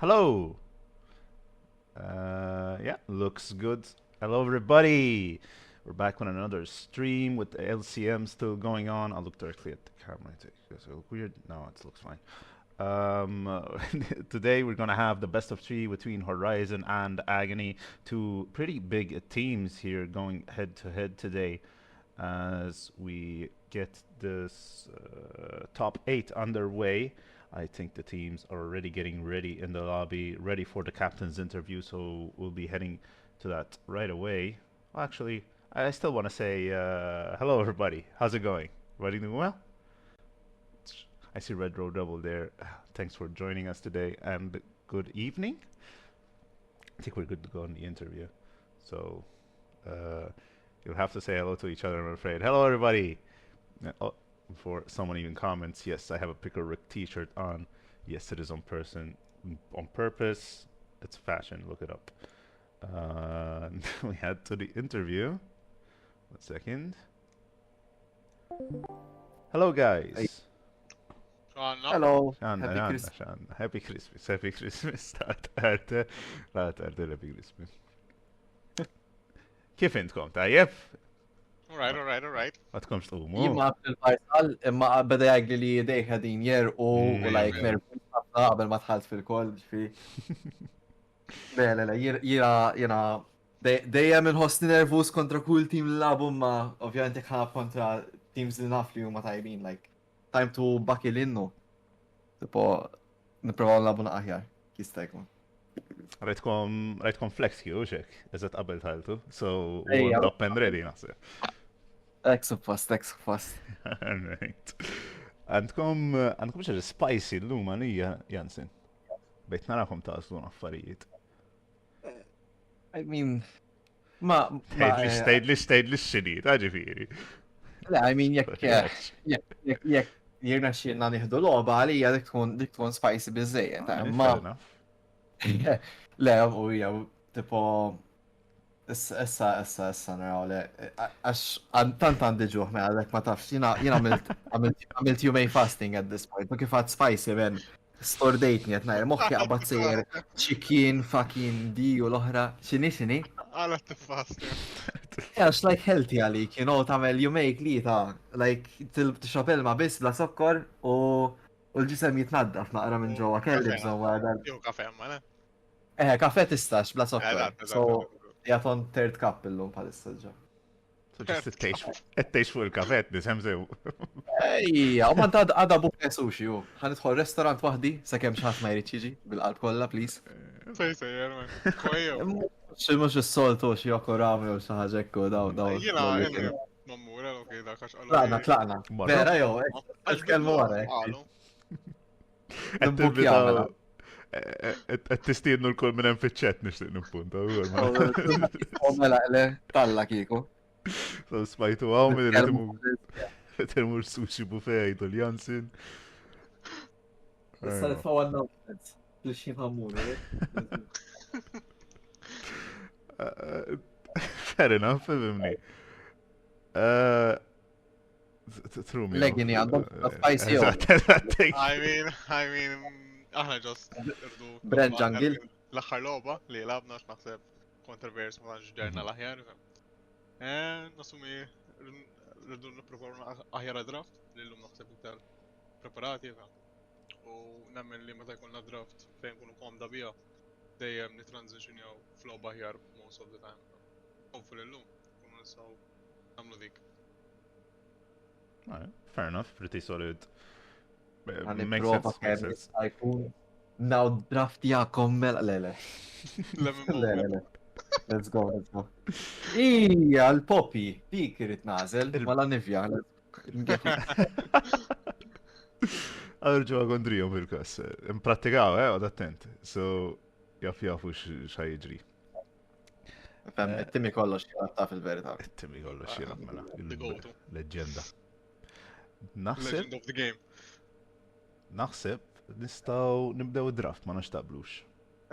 Hello. Yeah, looks good. Hello, everybody. We're back on another stream with the LCM still going on. I'll look directly at the camera. Does it look weird? No, it looks fine. Today we're gonna have the best of three between Horizon and Agony, two pretty big teams here going head to head today, as we get this top eight underway. I think the teams are already getting ready in the lobby, ready for the captain's interview, so we'll be heading to that right away. Well, actually, I still want to say hello, everybody. How's it going? Everybody doing well? I see Red Row Double there. Thanks for joining us today, and good evening. I think we're good to go on the interview. So you'll have to say hello to each other, I'm afraid. Hello, everybody. Oh, before someone even comments, yes, I have a Pickle Rick t-shirt on. Yes, it is on purpose. It's fashion, look it up. We head to the interview. 1 second. Hello, guys. Hello. Happy Christmas. Happy Christmas. Arte. Happy Christmas. كيف انتكم؟ طيب؟ Alright. ما تكونش تقوموا؟ Jimma fil-Faisal, imma beda jgħidli li dej ħadin jerqu u like nervus ħafna qabel ma tħalt fil-koll ġifi. Le, jina dejjem inħossni nervus kontra kull team li labu ma ovvjament jekk ħalab kontra teams li naf li huma tajbin, like time to buckle innu. Tipo, nipprovaw nlabu naqaħjar, jista' jkun. Rajtkom flex Q xek, eżat qabel tħaltu, so Ejja. warmed up and ready naħseb. Ek suppost. Alright. Għandkom xaġa spicy l-lum għanija, Jansen. Bejt narakom tażlu affarijiet. I mean, Stejdli x-xini, taġifiri. Le, I mean, jekk jirna xinna nieħdu logħba għalija dik tkun spicy biżejjed, ma le, u jew tipo issa naraw le għax tant għandi ġuħ me għalek ma tafx jina għamilt jumej fasting at this point, u kif għad spicy ben stordejtni għet najr moħħi għabat sejjer chicken, fucking di u l-oħra, xini? Għala t-fasting. Għax like healthy għalik, you know, tamel jumej klita, like t-xrab ilma bis bla sokkor u l-ġisem jitnaddaf naqra minn ġowa kelli bżomma għadal. Jew kafe ma ne? Kafe tistax bla sokkor, so jgħaton third cup illum palissa ġo. So ġist it-tejx fuq il-kafet, nisem sew. Ejja, u mant għada buffet sushi u. Ħanidħol restaurant wahdi, sa' kem xaħat ma jrid jiġi, bil-qalb kolla, please. Sejjer, man. Kwejo. Mux il-soltu xie okorami u xaħġekku, daw. Jina, mammura, ok, da kax għallu. Tlaqna. Vera jow, għal-kelmu għara. Għed tistiednu l-kol minn fiċċet nixtiq nippunta. Mela, le, talla kiku. So smajtu għaw minn il-timur sushi buffet jgħidu l-Jansin. Issa nitfaw announcements. L-xin ħammuna, Fair enough, fimni. True me. Leggini għandhom spicy jow. I mean, aħna ġost irdu. Brand Jungle. L-axħar loba li labna x'naħseb kontrovers ma tantx ġerna l-aħjar. Nasumi rridu nipproforma aħjar draft li l-lum naħseb iktar preparati u nemmen li meta jkollna draft fejn kunu komda bija dejjem nitransitionjaw flow aħjar most of the time. Hopefully l-lum kunu nistgħu nagħmlu dik. Fair enough, pretty solid. Makes sense. Now draft jakom mela le. Let's go. Ija, l-popi, dik irrit nazel, mala nivja. Għarġu għagondrijom fil-kas. Imprattikaw, għad attent. So, jafu xħajġri. Timmi kollox jgħatta fil-verita. Timmi kollox jgħat mela. Leġenda. Legend of the game. Naħseb, nistaw nibdew id-draft, ma naxtaqblux.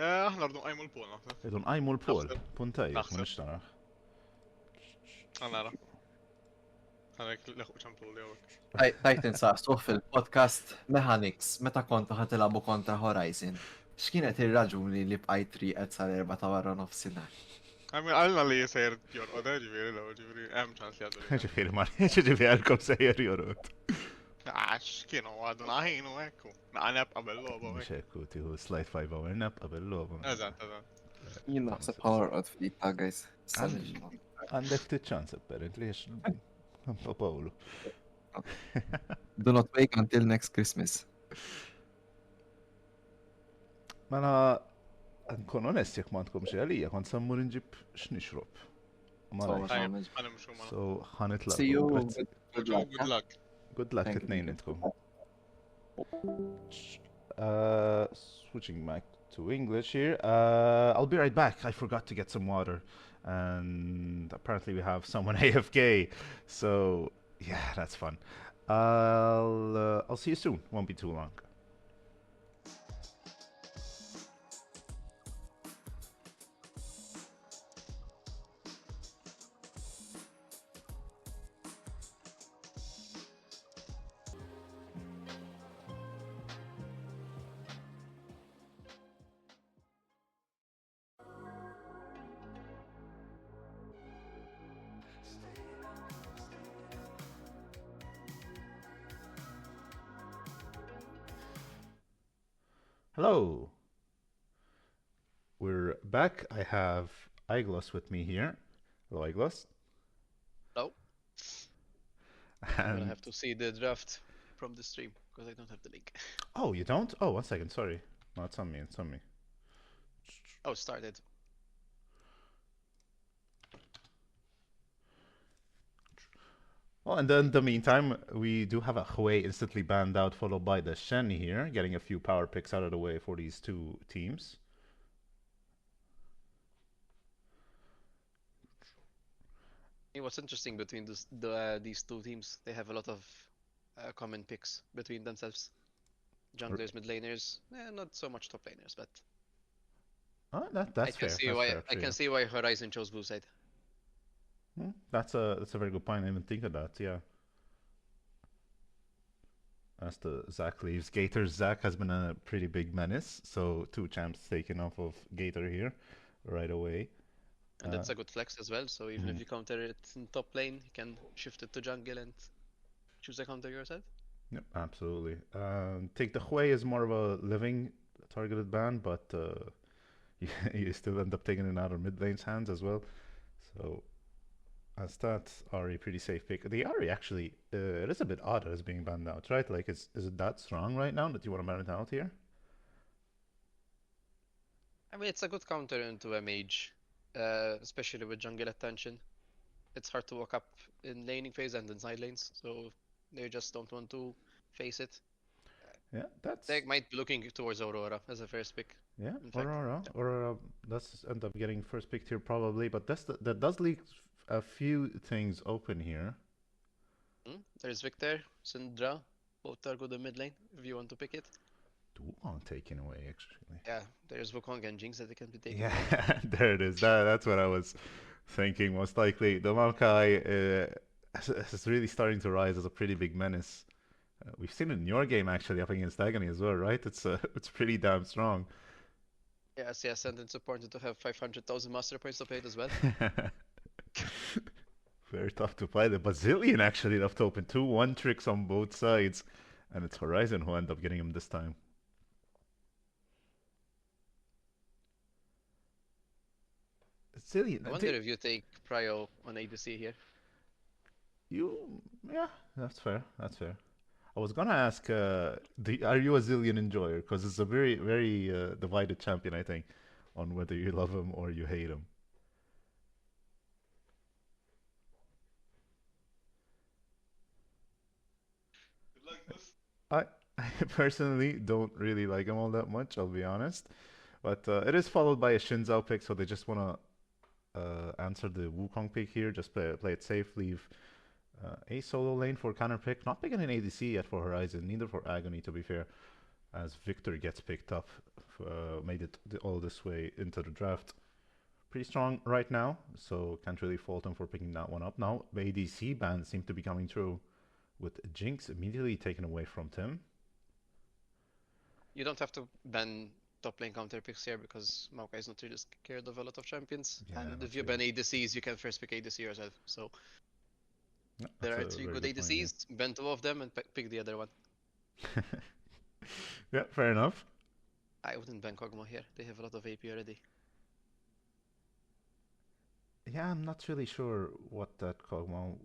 Aħna rridu nqajmu l-pol, naħseb. Rridu nqajmu l-pol, puntaj, ma nixtarax. Għanara. Għanek leħu ċamplu li għawek. Tajt insaqsu fil-podcast Mechanics, meta kontu ħatilabu kontra Horizon. X'kienet ir-raġuni li bqajt riqed sal-4 ta' wara nofsinhar? Għalna li jisajr jorqod, ġifiri, law, ġifiri, ċans li għadu li. ġifiri ma ġifiri għalkom sejjer jorot. Kienu għadu naħinu ekku. Naqneb qabel loba. Mux ekku tiħu slide 5 hour nap qabel loba. Eżat, eżat. Jien naħseb ħarqod f'dita, guys. Għandek t-ċans apparently, Paolo. Do not wake until next Christmas. Mela, nkun onest jek ma għandkom xie għalija, kont sammur nġib x'nixrob. So, ħanitlaq. See you. Good luck. Good luck Thank you. it-nejn intkom. Switching back to English here. I'll be right back. I forgot to get some water. And apparently we have someone AFK. So, yeah, that's fun. I'll see you soon. Won't be too long. Hello. We're back. I have Aiglos with me here. Hello, Aiglos. Hello. I'm gonna And have to see the draft from the stream because I don't have the link. oh, you don't? Oh, 1 second. Sorry. No, it's on me. It's on me. Oh, started. Well, and then in the meantime, we do have a Hue instantly banned out, followed by the Shen here, getting a few power picks out of the way for these two teams. What's interesting between these two teams, they have a lot of common picks between themselves. Junglers, mid laners, not so much top laners, but Oh, that's fair. That's fair I for can you. see why Horizon chose blue side. That's a very good point. I didn't think of that. Yeah. As the Zac leaves, Gator's Zac has been a pretty big menace. So 2 champs taken off of Gator here right away. And that's a good flex as well, so even if you counter it in top lane, you can shift it to jungle and choose a counter yourself. Yep, absolutely. Take the Hue is more of a living targeted ban, but you still end up taking it out of mid lane's hands as well. So as that, Ahri pretty safe pick. The Ahri actually, it is a bit odd as being banned out, right? Like, is it that strong right now that you want to ban it out here? I mean, it's a good counter into a mage, especially with jungle attention. It's hard to walk up in laning phase and in side lanes, so they just don't want to face it. Yeah, that's They might be looking towards Aurora as a first pick. yeah. in fact. Aurora does end up getting first pick here probably, but that does leave a few things open here. There's Victor, Syndra, both are good in mid lane if you want to pick it. Duong taken away actually. Yeah, there's Wukong and Jinx that they can be taken. Yeah, there it is. That's what I was thinking. Most likely, the Maokai is really starting to rise as a pretty big menace. We've seen it in your game actually up against Agony as well, right? It's pretty damn strong. Yes, and it's important to have 500,000 master points to play it as well. Very tough to play. The Bazillion actually left open 2-1 tricks on both sides, and it's Horizon who end up getting him this time. Bazillion. I wonder if you take Prio on ADC here. Yeah, that's fair. That's fair. I was gonna ask, are you a Zillion enjoyer? Because it's a very, very divided champion, I think, on whether you love him or you hate him. I personally don't really like him all that much, I'll be honest. But it is followed by a Shinzao pick, so they just wanna answer the Wukong pick here, just play it safe, leave a solo lane for counter pick. Not picking an ADC yet for Horizon, neither for Agony to be fair, as Victor gets picked up, made it all this way into the draft. Pretty strong right now, so can't really fault him for picking that one up. Now, the ADC bans seem to be coming through, with Jinx immediately taken away from Tim. You don't have to ban top lane counter picks here because Maokai is not really scared of a lot of champions. Yeah, And not if you ban ADCs, you can first pick ADC yourself. So No, there that's are a three very good good point, yeah. ADCs, ban two of them and pick the other one. Yeah, fair enough. I wouldn't ban Kog'Maw here. They have a lot of AP already. Yeah, I'm not really sure what that Kog'Maw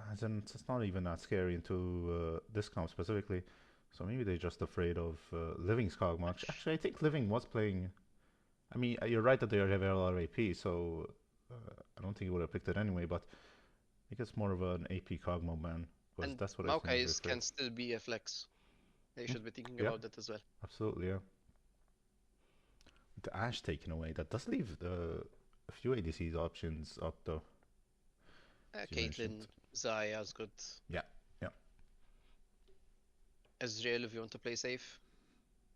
has, and it's not even that scary into this comp specifically. So maybe they're just afraid of Living's Kog'Maw. Actually, I think Living was playing. I mean, you're right that they have a lot of AP, so I don't think he would have picked it anyway. But I think it's more of an AP Kog'Maw ban because And that's what I've seen every Maokai play. can still be a flex. They should be thinking Yeah. about that as well. Absolutely, yeah. With the Ash taken away, that does leave a few ADCs options up though. As you Caitlyn, mentioned. Zaya is good. Yeah, yeah. Ezreal if you want to play safe.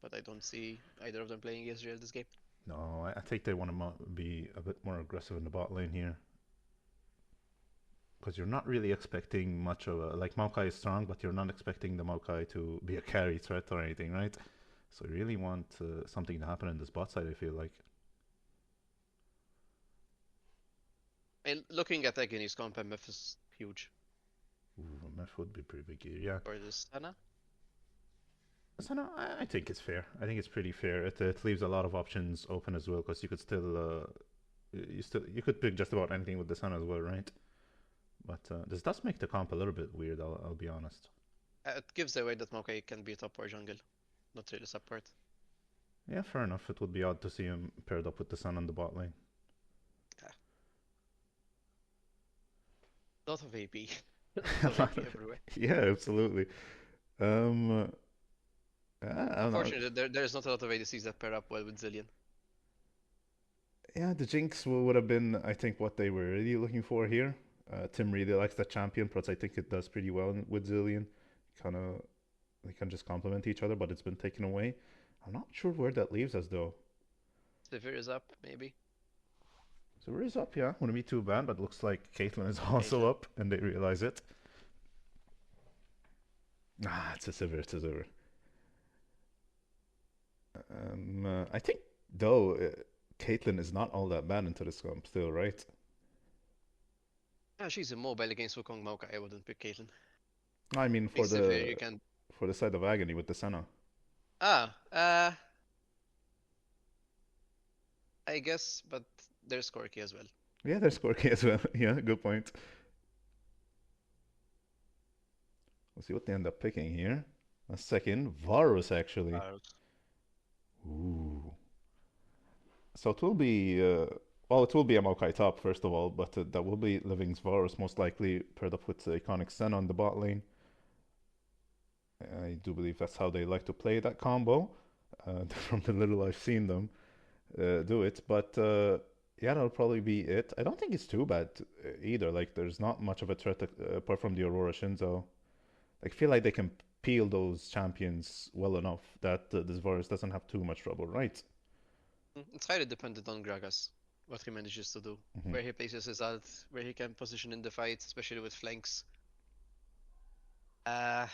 But I don't see either of them playing Ezreal this game. No, I think they want to be a bit more aggressive in the bot lane here. Because you're not really expecting much of a. Like, Maokai is strong, but you're not expecting the Maokai to be a carry threat or anything, right? So you really want something to happen in this bot side, I feel like. And looking at Agony's comp, MF is huge. Ooh, MF would be pretty big here, yeah. For this Ana. So no, I think it's fair. I think it's pretty fair. It leaves a lot of options open as well, because you could still you could pick just about anything with the sun as well, right? But this does make the comp a little bit weird. I'll be honest. It gives away that Maokai can be top or jungle, not really support. Yeah, fair enough. It would be odd to see him paired up with the sun on the bot lane. Lot of AP. Lot of AP everywhere. Yeah, absolutely. I don't know. Unfortunately, there's not a lot of ADCs that pair up well with Zillion. Yeah, the Jinx would have been, I think, what they were really looking for here. Tim really likes that champion, but I think it does pretty well with Zillion. Kind of, they can just complement each other, but it's been taken away. I'm not sure where that leaves us, though. Sivir is up, maybe. So where is up, yeah. Wouldn't be too bad, but looks like Caitlyn is also Caitlyn. up, and they realize it. Ah, it's a Sivir, it's a Sivir. I think, though, Caitlyn is not all that bad into this comp still, right? Ah, she's immobile against Wukong Maokai. I wouldn't pick Caitlyn. I mean, for Sivir, you the can. for the side of Agony with the Senna. I guess, but there's Corki as well. Yeah, there's Corki as well. Yeah, good point. We'll see what they end up picking here. A second, Varus actually. Ooh. So it will be, well, it will be a Maokai top first of all, but that will be Living's Varus most likely paired up with Iconic Sen on the bot lane. I do believe that's how they like to play that combo, from the little I've seen them do it. But yeah, that'll probably be it. I don't think it's too bad either. Like, there's not much of a threat apart from the Aurora Shinzo. I feel like they can peel those champions well enough that this Varus doesn't have too much trouble, right? It's highly dependent on Gragas, what he manages to do, where he places his ult, where he can position in the fight, especially with flanks. But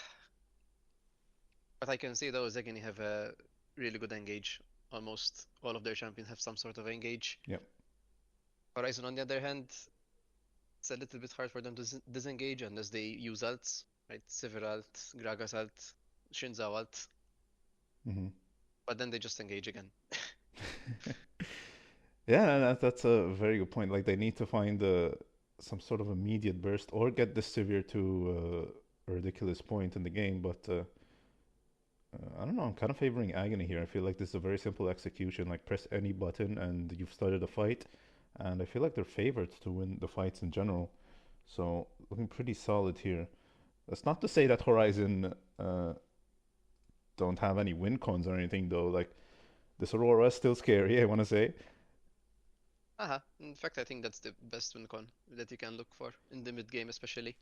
I can see though, Agony have a really good engage. Almost all of their champions have some sort of engage. Yep. Horizon, on the other hand, it's a little bit hard for them to disengage unless they use ults, right? Sivir ult, Gragas ult, Shinzo ult. But then they just engage again. Yeah, that's a very good point. Like, they need to find some sort of immediate burst or get the Sivir to a ridiculous point in the game. But I don't know. I'm kind of favoring Agony here. I feel like this is a very simple execution. Like, press any button and you've started a fight. And I feel like they're favored to win the fights in general. So looking pretty solid here. That's not to say that Horizon don't have any win cons or anything though. Like, this Aurora is still scary, I want to say. In fact, I think that's the best win con that you can look for in the mid game, especially.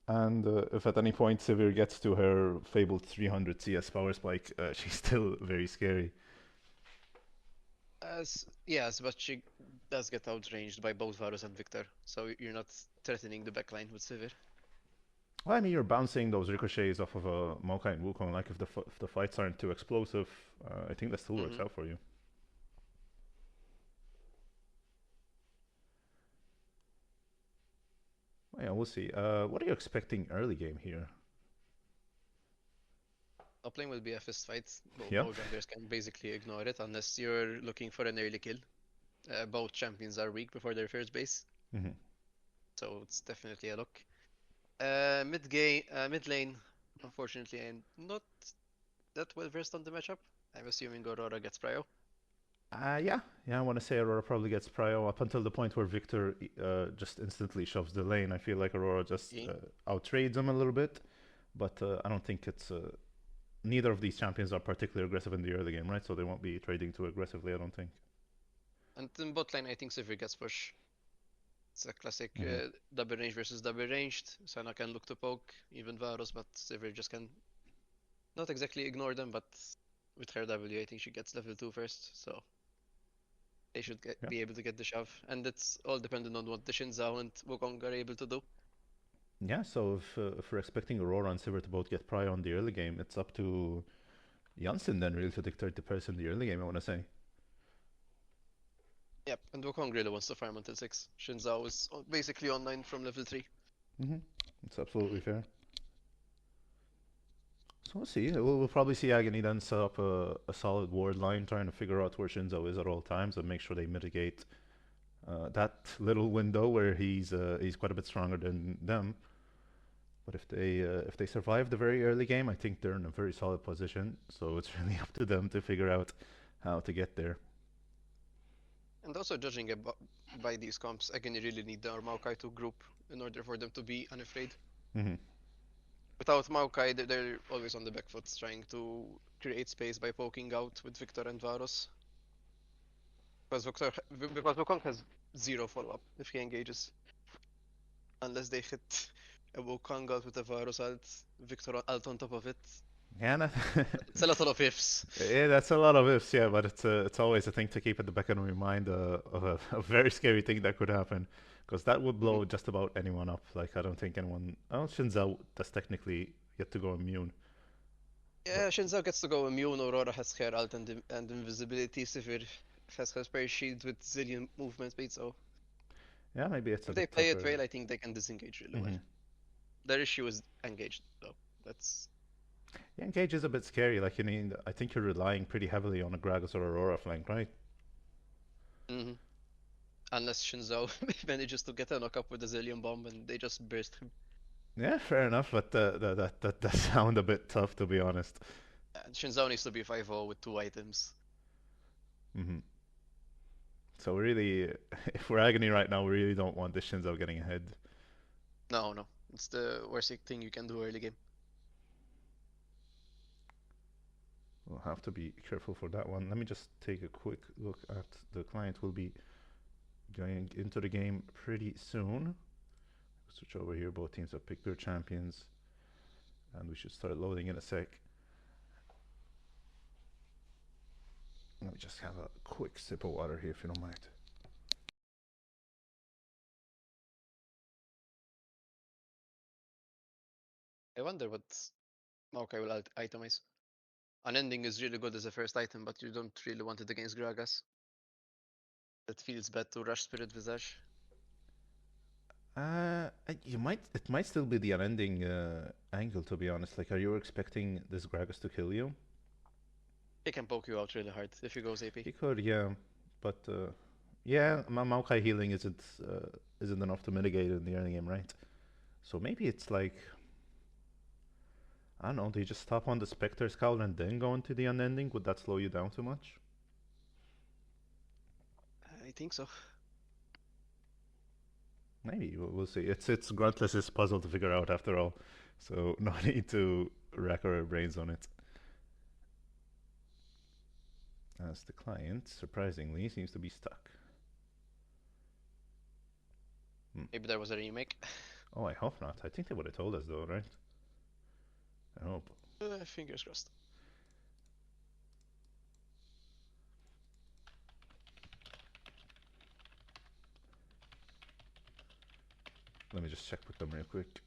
And if at any point Sivir gets to her fabled 300 CS power spike, she's still very scary. Yes, but she does get outranged by both Varus and Victor, so you're not threatening the backline with Sivir. Well, I mean, you're bouncing those ricochets off of a Maokai and Wukong. Like, if the fights aren't too explosive, I think that still works out for you. Well, yeah, we'll see. What are you expecting early game here? Top lane will be a fist fight. Yeah. Both junglers can basically ignore it unless you're looking for an early kill. Both champions are weak before their first base, so it's definitely a look. Mid lane, unfortunately, I'm not that well versed on the matchup. I'm assuming Aurora gets prio. Yeah, I want to say Aurora probably gets prio up until the point where Victor just instantly shoves the lane. I feel like Aurora just outtrades him a little bit, but I don't think it's. Neither of these champions are particularly aggressive in the early game, right? So they won't be trading too aggressively, I don't think. And in bot lane, I think Sivir gets push. It's a classic double range versus double ranged. Sana can look to poke, even Varus, but Sivir just can not exactly ignore them, but with her W, I think she gets level 2 first, so they should be able to get the shove. And it's all dependent on what the Shinzao and Wukong are able to do. Yeah, so if we're expecting Aurora and Sivir to both get prio on the early game, it's up to Janssen then really to dictate the pace in the early game, I want to say. Yep, and Wukong really wants to farm until 6. Shinzao is basically online from level 3. It's absolutely fair. So we'll see. We'll probably see Agony then set up a solid ward line, trying to figure out where Shinzo is at all times and make sure they mitigate that little window where he's quite a bit stronger than them. But if they survive the very early game, I think they're in a very solid position. So it's really up to them to figure out how to get there. And also judging by these comps, Agony really need their Maokai to group in order for them to be unafraid. Without Maokai, they're always on the back foot, trying to create space by poking out with Victor and Varus. Because Wukong has 0 follow-up if he engages. Unless they hit a Wukong out with a Varus ult, Victor ult on top of it. Yeah, it's a lot of ifs. Yeah, that's a lot of ifs, yeah, but it's always a thing to keep at the back of your mind of a very scary thing that could happen. Because that would blow just about anyone up. Like, I don't think anyone... Oh, Shinzao does technically get to go immune. Yeah, Shinzao gets to go immune, Aurora has her ult and invisibility, Sivir has her spare shield with zillion movement speed, so... Yeah, maybe it's if they play it well, I think they can disengage really well. Their issue is engaged, though. That's... Yeah, engage is a bit scary. Like, I think you're relying pretty heavily on a Gragas or Aurora flank, right? Unless Shinzao manages to get a knock-up with a zillion bomb and they just burst him. Yeah, fair enough, but that does sound a bit tough, to be honest. Shinzao needs to be 5-0 with 2 items. So really, if we're Agony right now, we really don't want the Shinzao getting ahead. No. It's the worst thing you can do early game. We'll have to be careful for that one. Let me just take a quick look at the client. We'll be going into the game pretty soon. Switch over here. Both teams have picked their champions. And we should start loading in a sec. Let me just have a quick sip of water here if you don't mind. I wonder what Maokai will itemize. Unending is really good as a first item, but you don't really want it against Gragas. It feels bad to rush Spirit Visage. It might still be the unending angle, to be honest. Like, are you expecting this Gragas to kill you? He can poke you out really hard if he goes AP. He could, yeah, but yeah, Maokai healing isn't enough to mitigate it in the early game, right? So maybe it's like, I don't know, do you just stop on the Spectre Scout and then go into the unending? Would that slow you down too much? I think so. Maybe, we'll see. It's Gruntless's puzzle to figure out after all, so no need to rack our brains on it. As the client, surprisingly, seems to be stuck. Maybe there was a remake. Oh, I hope not. I think they would have told us though, right? I hope. Fingers crossed. Let me just check with them real quick.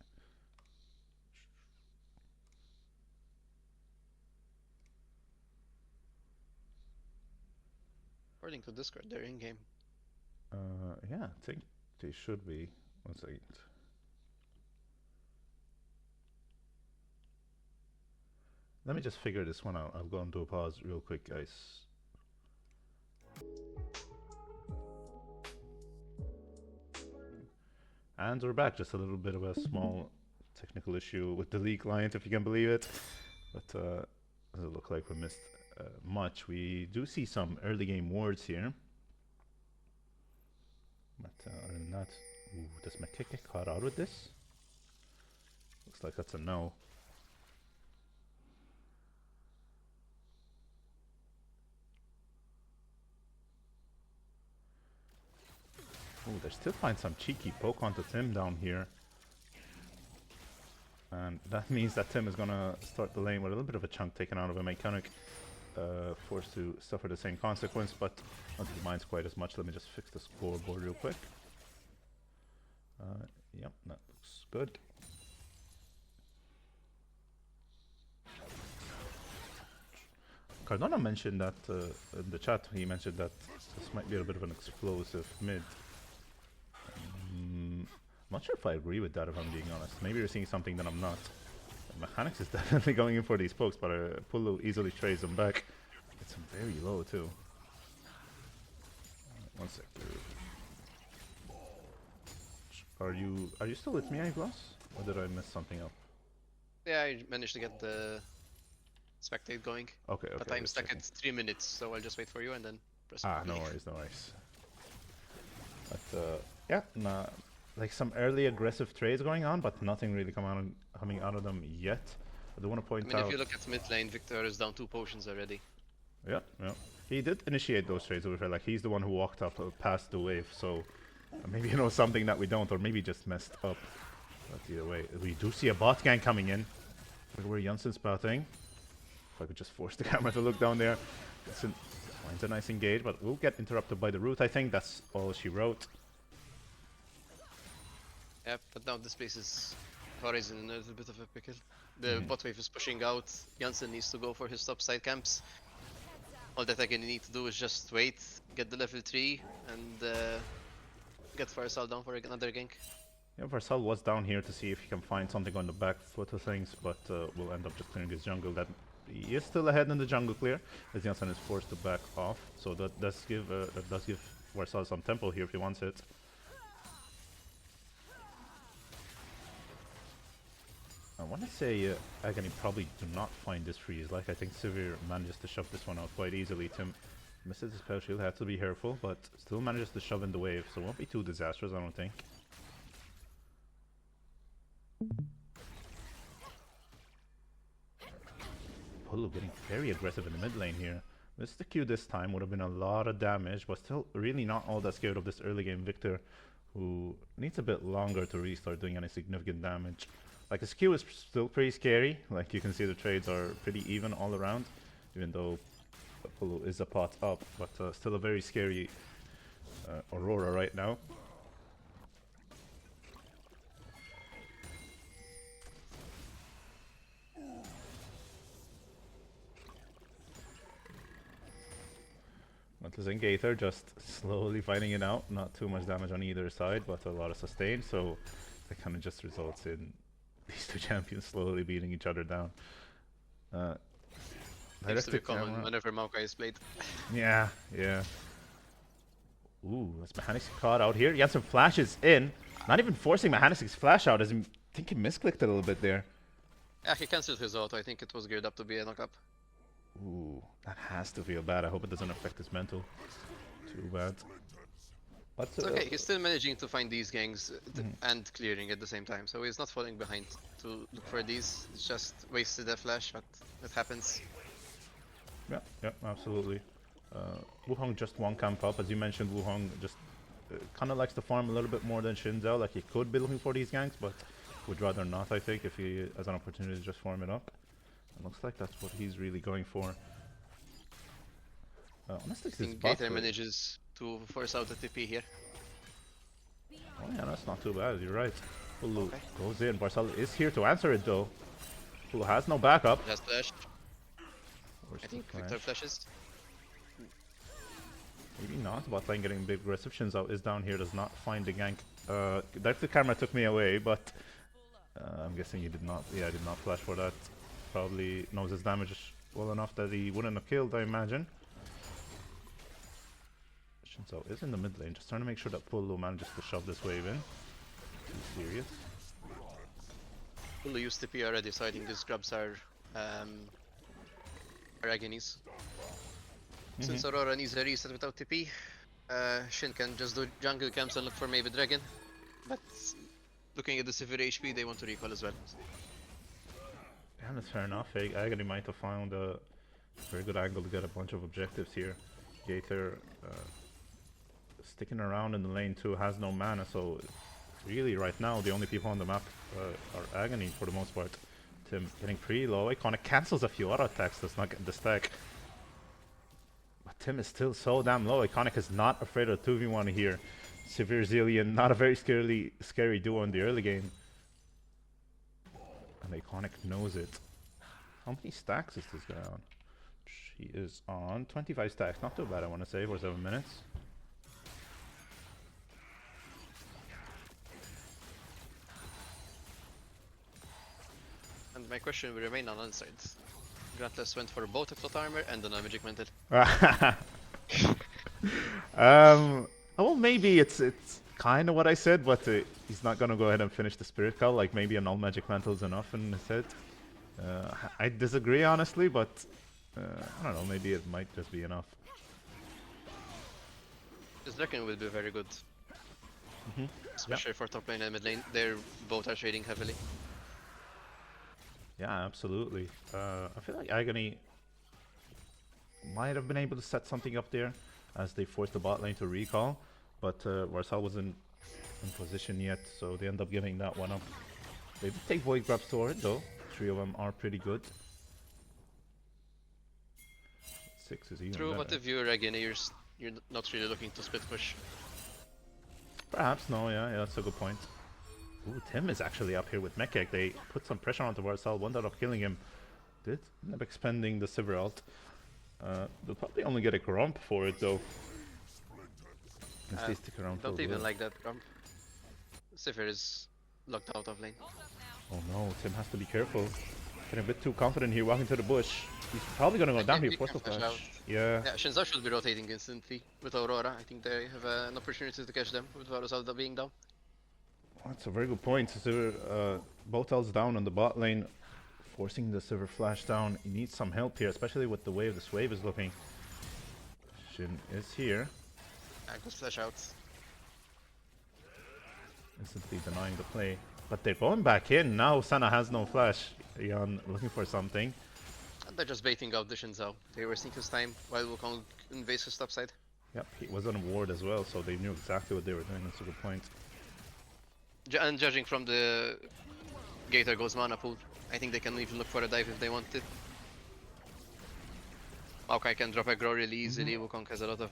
According to Discord, they're in game. Yeah, I think they should be. 1 second. Let me just figure this one out. I'll go and do a pause real quick, guys. And we're back. Just a little bit of a small technical issue with the league client, if you can believe it. But doesn't look like we missed much. We do see some early game wards here. But other than that, ooh, does my kick get caught out with this? Looks like that's a no. Ooh, they're still finding some cheeky poke onto Tim down here. And that means that Tim is gonna start the lane with a little bit of a chunk taken out of a mechanic. Forced to suffer the same consequence, but I don't think he minds quite as much. Let me just fix the scoreboard real quick. Yep, that looks good. Cardona mentioned that in the chat, he mentioned that this might be a bit of an explosive mid. I'm not sure if I agree with that, if I'm being honest. Maybe you're seeing something that I'm not. Mechanics is definitely going in for these pokes, but Pulu easily trades them back. It's very low too. 1 sec. Are you still with me, Aiglos? Or did I mess something up? Yeah, I managed to get the spectate going. Okay, okay. But I'm stuck at 3 minutes, so I'll just wait for you and then press no worries, no worries. But yeah, nah, like some early aggressive trades going on, but nothing really coming out of them yet. I do want to point out. if you look at mid lane, Victor is down 2 potions already. Yeah, yeah. He did initiate those trades over here. Like, he's the one who walked up past the wave, so maybe he knows something that we don't, or maybe just messed up. But either way, we do see a bot gang coming in. Look where Jansen's spouting. If I could just force the camera to look down there. Jansen finds a nice engage, but we'll get interrupted by the root, I think. That's all she wrote. Yeah, but now this place is Horizon in a little bit of a pickle. The bot wave is pushing out. Jansen needs to go for his top side camps. All that Agony need to do is just wait, get the level 3, and get Farsal down for another gank. Yeah, Farsal was down here to see if he can find something on the back foot of things, but will end up just clearing his jungle. That he is still ahead in the jungle clear, as Jansen is forced to back off. So that does give Farsal some tempo here if he wants it. I want to say Agony probably do not find this freeze. Like, I think Severe manages to shove this one out quite easily. Tim misses his spell shield, has to be careful, but still manages to shove in the wave, so it won't be too disastrous, I don't think. Polo getting very aggressive in the mid lane here. Missed the Q this time, would have been a lot of damage, but still really not all that scared of this early game Victor, who needs a bit longer to really start doing any significant damage. Like, his Q is still pretty scary. Like, you can see the trades are pretty even all around, even though Polo is a pot up, but still a very scary Aurora right now. Zengaether just slowly fighting it out. Not too much damage on either side, but a lot of sustain, so that kind of just results in these two champions slowly beating each other down. Seems to be common whenever Maokai is played. Yeah, yeah. Ooh, that's Mechanics caught out here. Jansen flashes in. Not even forcing Mechanics' flash out, as I think he misclicked a little bit there. Yeah, he cancelled his auto. I think it was geared up to be a knock-up. Ooh, that has to feel bad. I hope it doesn't affect his mental too bad. But it's okay, he's still managing to find these gangs and clearing at the same time, so he's not falling behind to look for these. It's just wasted a flash, but it happens. Yeah, absolutely. Wuhong just one camp up. As you mentioned, Wuhong just kind of likes to farm a little bit more than Shinzao. Like, he could be looking for these ganks, but would rather not, I think, if he has an opportunity to just farm it up. It looks like that's what he's really going for. Honestly, I think Gator manages to force out the TP here. Oh yeah, that's not too bad, you're right. Pulu goes in. Barcel is here to answer it though. Pulu has no backup. Just flash. I think Victor flashes. Maybe not. Bot lane getting big aggressive. Shinzo is down here, does not find the gank. The camera took me away, but I'm guessing he did not. Yeah, did not flash for that. Probably knows his damage well enough that he wouldn't have killed, I imagine. Shinzo is in the mid lane, just trying to make sure that Pullo manages to shove this wave in. Too serious. Pullo used TP already, so I think these grabs are Agonies. Since Aurora needs a reset without TP, Shin can just do jungle camps and look for maybe Dragon. But looking at the severe HP, they want to recall as well. Yeah, that's fair enough. Agony might have found a very good angle to get a bunch of objectives here. Gaither sticking around in the lane too, has no mana, so really right now the only people on the map are Agony for the most part. Tim getting pretty low. Iconic cancels a few auto attacks, does not get the stack. But Tim is still so damn low. Iconic is not afraid of 2v1 here. Severe Zillion, not a very scary duo in the early game. And Iconic knows it. How many stacks is this guy on? She is on 25 stacks. Not too bad, I want to say, for 7 minutes. And my question will remain unanswered. Grantless went for both a plot armor and an magic mantle. Well, maybe it's kind of what I said, but he's not gonna go ahead and finish the spirit call. Like maybe a null magic mantle is enough in his head. I disagree honestly, but I don't know. Maybe it might just be enough. This Draken will be very good, especially for top lane and mid lane. They both are trading heavily. Yeah, absolutely. I feel like Agony might have been able to set something up there as they forced the bot lane to recall, but Varsal wasn't in position yet, so they end up giving that one up. They did take Void Grabs to it though. 3 of them are pretty good. 6 is even True, better. but if you're Agony, you're not really looking to split push. Perhaps, no, yeah, that's a good point. Ooh, Tim is actually up here with Mechek. They put some pressure onto Varsal, one out of killing him. Did end up expending the Sivir ult. They'll probably only get a Grump for it though. Unless they stick around for Don't a even bit. like that Grump. Sivir is locked out of lane. Oh no, Tim has to be careful. Getting a bit too confident here, walking to the bush. He's probably gonna go down here, he force the can flash out. flash. Yeah. Yeah, Shinzo should be rotating instantly with Aurora. I think they have an opportunity to catch them with Varusal being down. That's a very good point. Sivir, both elves down on the bot lane, forcing the Sivir flash down. He needs some help here, especially with the way this wave is looking. Shin is here. Aiglos flash out. Instantly denying the play. But they're going back in. Now Sana has no flash. Yan looking for something. And they're just baiting out the Shinzo. They were seeing his time while Wukong invades his top side. Yep, he was on a ward as well, so they knew exactly what they were doing. That's a good point. And judging from the Gator goes mana pool, I think they can even look for a dive if they want it. Maokai can drop aggro really easily. Wukong has a lot of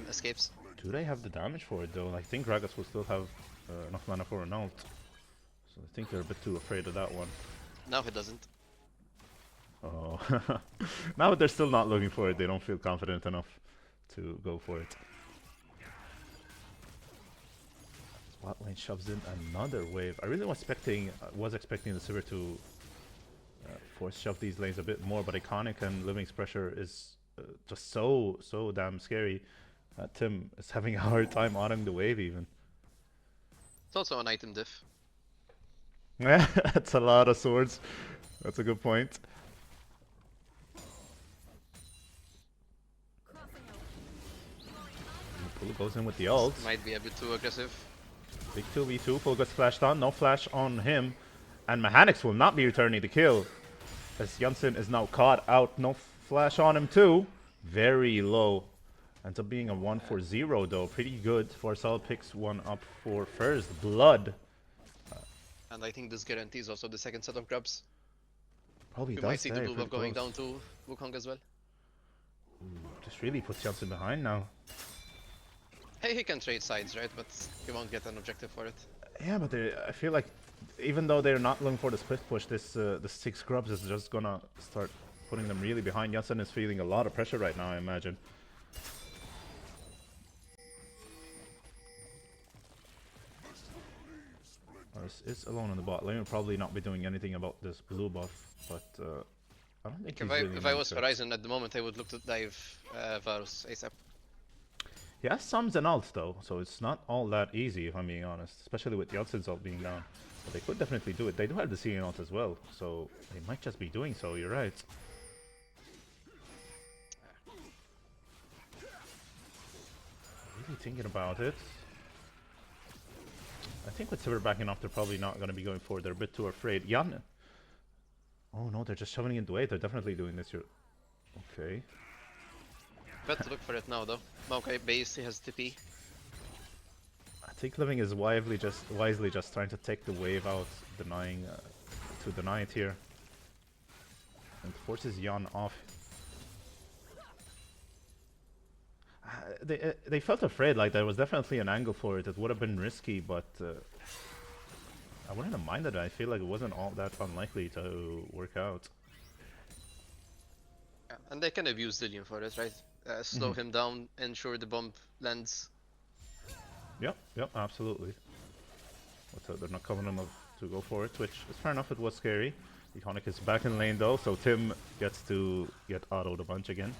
escapes. Do they have the damage for it though? I think Gragas will still have enough mana for an ult. So I think they're a bit too afraid of that one. Now he doesn't. Oh. Now that they're still not looking for it, they don't feel confident enough to go for it. Bot lane shoves in another wave. I really was expecting the Sivir to force shove these lanes a bit more, but Iconic and Living's pressure is just so damn scary. Tim is having a hard time honoring the wave even. It's also an item diff. Yeah, that's a lot of swords. That's a good point. Pulu goes in with the ult. Might be a bit too aggressive. Big 2v2, Pulu gets flashed on, no flash on him. And Mechanics will not be returning the kill. As Janssen is now caught out, no flash on him too. Very low. Ends up being a 1-4-0 though, pretty good. Varsal picks one up for first blood. And I think this guarantees also the second set of grabs. Probably We does might see the stay move pretty of going close. down to Wukong as well. This really puts Janssen behind now. Hey, he can trade sides, right? But he won't get an objective for it. Yeah, but I feel like even though they're not looking for the split push, this the 6 grubs is just gonna start putting them really behind. Janssen is feeling a lot of pressure right now, I imagine. Varus is alone on the bot lane. Will probably not be doing anything about this blue buff, but I don't think If I was Horizon at the moment, I would look to dive Varus ASAP. He has Sums and ult though, so it's not all that easy if I'm being honest, especially with the Yeltsin's ult being down. But they could definitely do it. They do have the Sepion ult as well, so they might just be doing so, you're right. Really thinking about it. I think with Sivir backing off, they're probably not going to be going forward. They're a bit too afraid. Jan. Oh no, they're just shoving it into 8. They're definitely doing this here. Okay. Better look for it now though. Okay, base, he has TP. I think Living is wisely just trying to take the wave out, denying to deny it here. And forces Jan off. They felt afraid, like there was definitely an angle for it. It would have been risky, but I wouldn't have minded it. I feel like it wasn't all that unlikely to work out. Yeah, and they can abuse Zillion for it, right? Slow him down, ensure the bomb lands. Yep, absolutely. But they're not coming enough to go for it, which is fair enough. It was scary. Iconic is back in lane though, so Tim gets to get autoed a bunch again.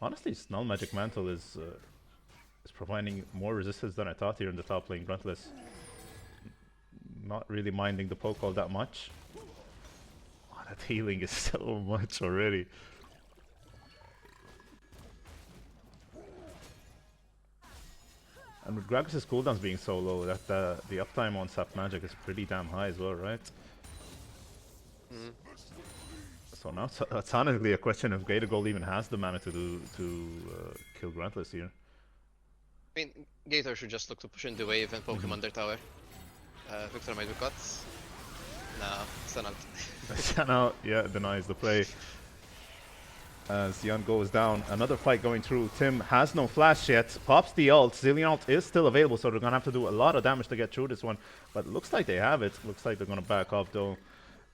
Honestly, Snull Magic Mantle is providing more resistance than I thought here in the top lane. Gruntless not really minding the poke all that much. Oh, that healing is so much already. And with Gragas' cooldowns being so low, that the uptime on Sap Magic is pretty damn high as well, right? So now it's honestly a question if Gator Gold even has the mana to kill Gruntless here. I mean, Gator should just look to push in the wave and poke him under tower. Victor might be cut. Nah, stun out. Stun out, yeah, denies the play. As Jan goes down, another fight going through. Tim has no flash yet, pops the ult. Zillion ult is still available, so they're gonna have to do a lot of damage to get through this one. But it looks like they have it. Looks like they're gonna back off though,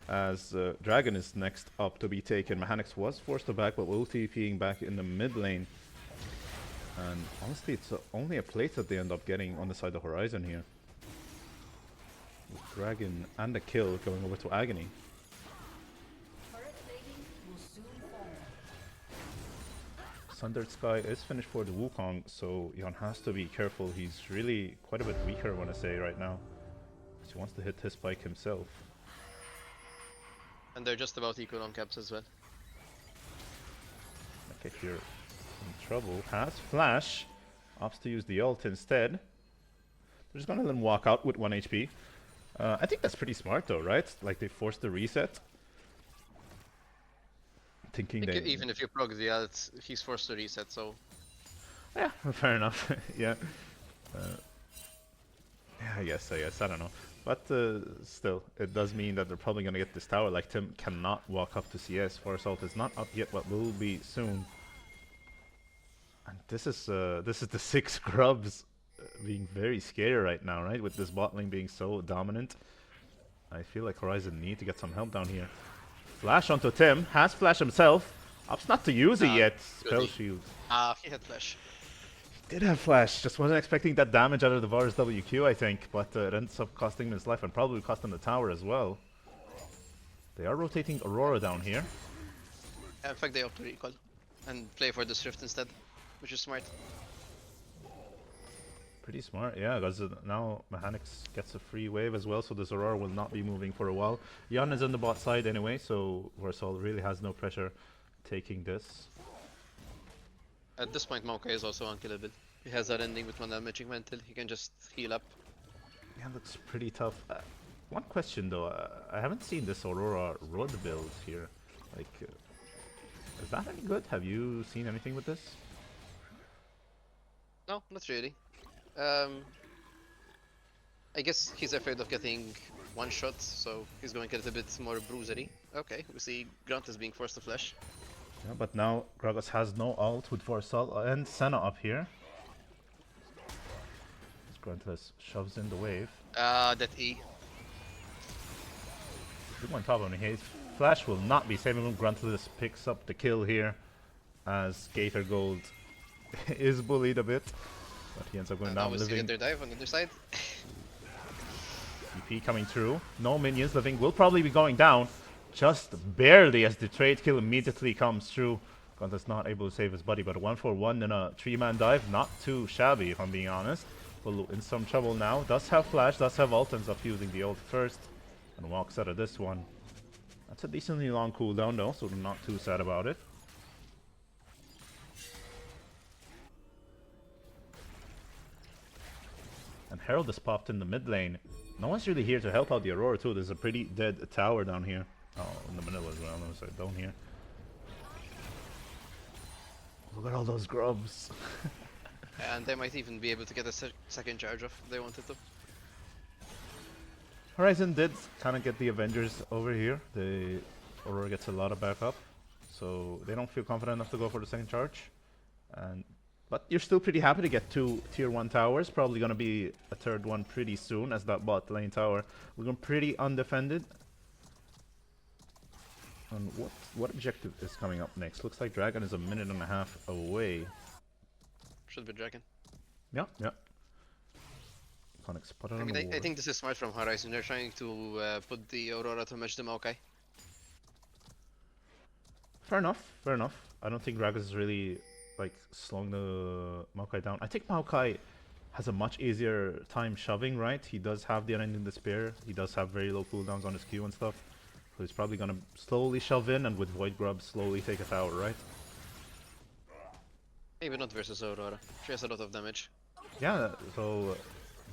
as Dragon is next up to be taken. Mechanics was forced to back, but will TPing back in the mid lane. And honestly, it's only a plate that they end up getting on the side of Horizon here. With Dragon and the kill going over to Agony. Sundered Sky is finished for the Wukong, so Jan has to be careful. He's really quite a bit weaker, I want to say, right now. He wants to hit his spike himself. And they're just about equal on caps as well. Okay, if you're in trouble, has flash, opts to use the ult instead. They're just gonna let him walk out with 1 HP. I think that's pretty smart though, right? Like they forced the reset. Thinking they... Even if you prog the ult, he's forced to reset, so... Yeah, fair enough, yeah. Yeah, I guess, I don't know. But still, it does mean that they're probably gonna get this tower. Like Tim cannot walk up to CS. Force ult is not up yet, but will be soon. And this is the 6 grubs being very scary right now, right? With this bot lane being so dominant. I feel like Horizon need to get some help down here. Flash onto Tim, has flash himself. Opts not to use it yet. Spell shield. He had flash. Did have flash, just wasn't expecting that damage out of the Varus WQ, I think, but it ends up costing him his life and probably cost him the tower as well. They are rotating Aurora down here. Yeah, in fact, they opt to recall and play for this rift instead, which is smart. Pretty smart, yeah, because now Mechanics gets a free wave as well, so this Aurora will not be moving for a while. Jan is on the bot side anyway, so Varsal really has no pressure taking this. At this point, Maokai is also unkillable. He has that ending with 1 Magic Mantle, he can just heal up. Yeah, looks pretty tough. One question though, I haven't seen this Aurora road build here. Like, is that any good? Have you seen anything with this? No, not really. I guess he's afraid of getting one shot, so he's going to get a bit more bruisery. Okay, we see Grunt is being forced to flash. Yeah, but now Gragas has no ult with Varsal and Senna up here. Gruntless shoves in the wave. That E. Good on top of him. His flash will not be saving him. Gruntless picks up the kill here as Gator Gold is bullied a bit. But he ends up going And down. now we see the Living other dive on the other side. EP coming through. No minions. Living will probably be going down. Just barely as the trade kill immediately comes through. Gruntless not able to save his buddy, but a 1-for-1 in a 3-man dive. Not too shabby, if I'm being honest. Well, in some trouble now. Does have flash, does have ult, ends up using the ult first. And walks out of this one. That's a decently long cooldown though, so I'm not too sad about it. And Herald is popped in the mid lane. No one's really here to help out the Aurora too. There's a pretty dead tower down here. Oh, in the middle as well. No, sorry, down here. Look at all those grubs. And they might even be able to get a second charge off if they wanted to. Horizon did kind of get the Avengers over here. The Aurora gets a lot of backup, so they don't feel confident enough to go for the second charge. But you're still pretty happy to get 2 tier 1 towers. Probably going to be a third one pretty soon, as that bot lane tower looking pretty undefended. And what objective is coming up next? Looks like Dragon is a minute and a half away. Should be Dragon. Yeah, yeah. Iconic spotted on the I ward. think this is smart from Horizon. They're trying to put the Aurora to match the Maokai. Fair enough, fair enough. I don't think Gragas is really like slowing the Maokai down. I think Maokai has a much easier time shoving, right? He does have the Unending Despair. He does have very low cooldowns on his Q and stuff. So he's probably gonna slowly shove in and with Void Grub slowly take a tower, right? Maybe not versus Aurora. She has a lot of damage. Yeah, so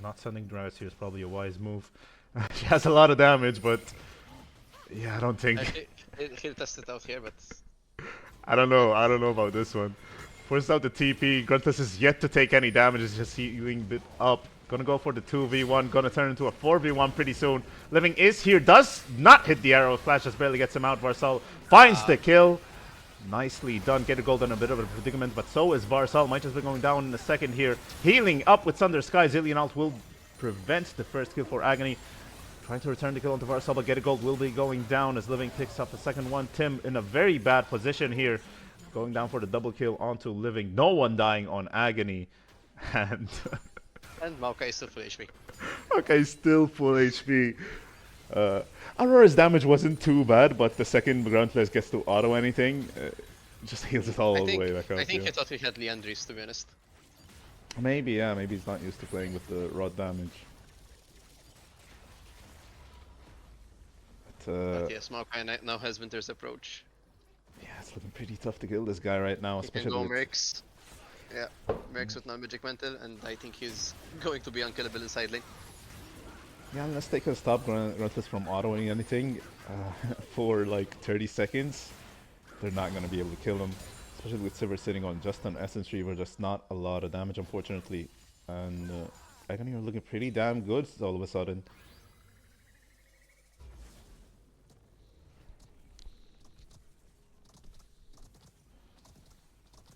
not sending Gragas here is probably a wise move. She has a lot of damage, but yeah, I don't think... He'll test it out here, but... I don't know about this one. Forces out the TP, Gruntless is yet to take any damage, it's just healing bit up. Gonna go for the 2v1, gonna turn into a 4v1 pretty soon. Living is here, does not hit the arrow, Flash just barely gets him out. Varsal finds the kill. Nicely done, get a gold in a bit of a predicament, but so is Varsal. Might just be going down in a second here. Healing up with Thunder Sky, Zillion ult will prevent the first kill for Agony. Trying to return the kill onto Varsal, but get a gold will be going down as Living picks up the second one. Tim in a very bad position here. Going down for the double kill onto Living. No one dying on Agony. And... and Maokai is still full HP. Okay, still full HP. Aurora's damage wasn't too bad, but the second Gruntless gets to auto anything, just heals it all the way back up. I think he thought he had Leandris, to be honest. Maybe, yeah, maybe he's not used to playing with the rod damage. But yes, Maokai now has Winter's approach. Yeah, it's looking pretty tough to kill this guy right now, He especially can go with... Mercs. Yeah, Mercs with non-magic mantle, and I think he's going to be unkillable in side lane. Yeah, unless they can stop Gruntless from autoing anything for like 30 seconds, they're not going to be able to kill him. Especially with Sivir sitting on just an Essence Reaver, just not a lot of damage, unfortunately. And Agony are looking pretty damn good all of a sudden.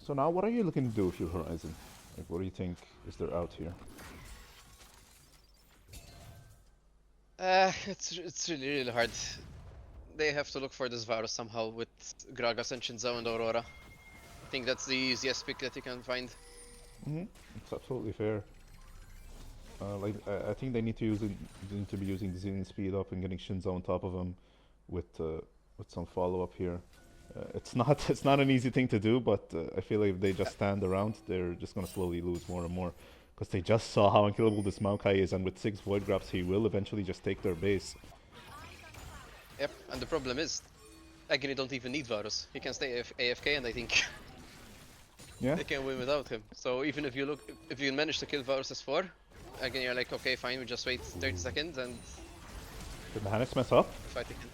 So now, what are you looking to do with your Horizon? Like, what do you think is there out here? It's really hard. They have to look for this Varus somehow with Gragas and Shinzao and Aurora. I think that's the easiest pick that you can find. It's absolutely fair. I think they need to be using the Zillion speed up and getting Shinzo on top of him with some follow up here. It's not an easy thing to do, but I feel like if they just stand around, they're just gonna slowly lose more and more. Because they just saw how unkillable this Maokai is, and with 6 Void Grabs, he will eventually just take their base. Yep, and the problem is, Agony don't even need Varus. He can stay AFK, and I think Yeah. they can win without him. So even if you manage to kill Varus as 4, Agony you're like, okay, fine, we just wait 30 seconds and Did Mechanics mess up? fight again.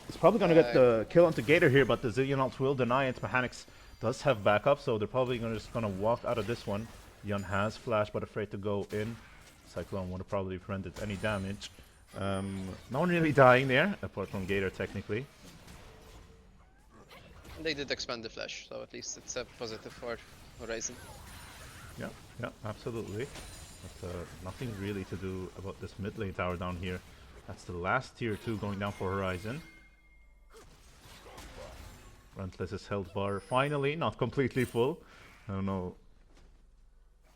He's probably gonna get the kill onto Gator here, but the Zillion ult will deny it. Mechanics does have backup, so they're probably just gonna walk out of this one. Yun has flash, but afraid to go in. Cyclone would have probably prevented any damage. No one really dying there, apart from Gator technically. And they did expand the flash, so at least it's a positive for Horizon. Yeah, absolutely. But nothing really to do about this mid lane tower down here. That's the last tier 2 going down for Horizon. Gruntless's health bar finally not completely full. I don't know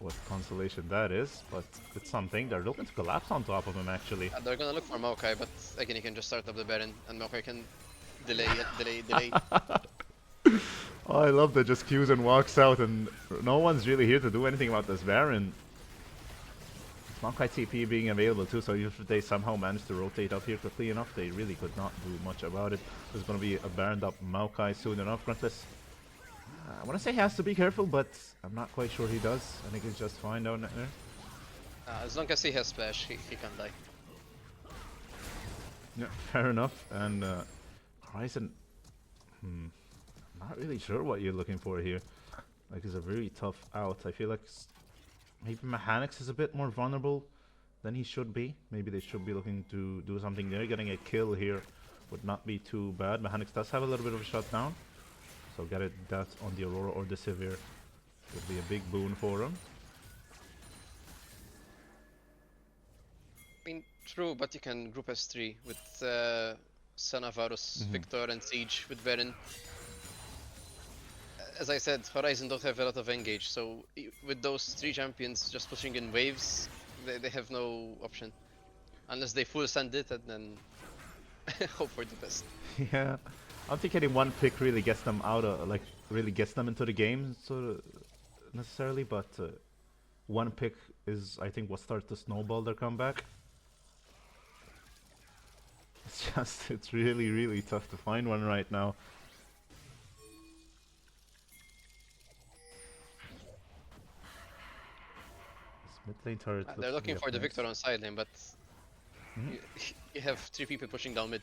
what consolation that is, but it's something. They're looking to collapse on top of him, actually. They're gonna look for Maokai, but again, he can just start up the Baron, and Maokai can delay. Oh, I love that just queues and walks out, and no one's really here to do anything about this Baron. Maokai TP being available too, so if they somehow manage to rotate up here quickly enough, they really could not do much about it. There's going to be a Baroned up Maokai soon enough. Gruntless, I want to say he has to be careful, but I'm not quite sure he does. I think he's just fine down there. As long as he has splash, he can die. Yeah, fair enough. And Horizon, I'm not really sure what you're looking for here. Like, it's a very tough out. I feel like maybe Mechanics is a bit more vulnerable than he should be. Maybe they should be looking to do something there. Getting a kill here would not be too bad. Mechanics does have a little bit of a shutdown, so get it that on the Aurora or the Severe would be a big boon for him. I mean, true, but you can group S3 with Sana, Varus, Victor, and Siege with Baron. As I said, Horizon don't have a lot of engage, so with those 3 champions just pushing in waves, they have no option. Unless they full send it and then hope for the best. Yeah, I don't think any one pick really gets them out of, like, really gets them into the game necessarily, but one pick is, I think, what starts to snowball their comeback. It's just, it's really, really tough to find one right now. Mid lane turret. They're looking for the Victor on side lane, but you have 3 people pushing down mid.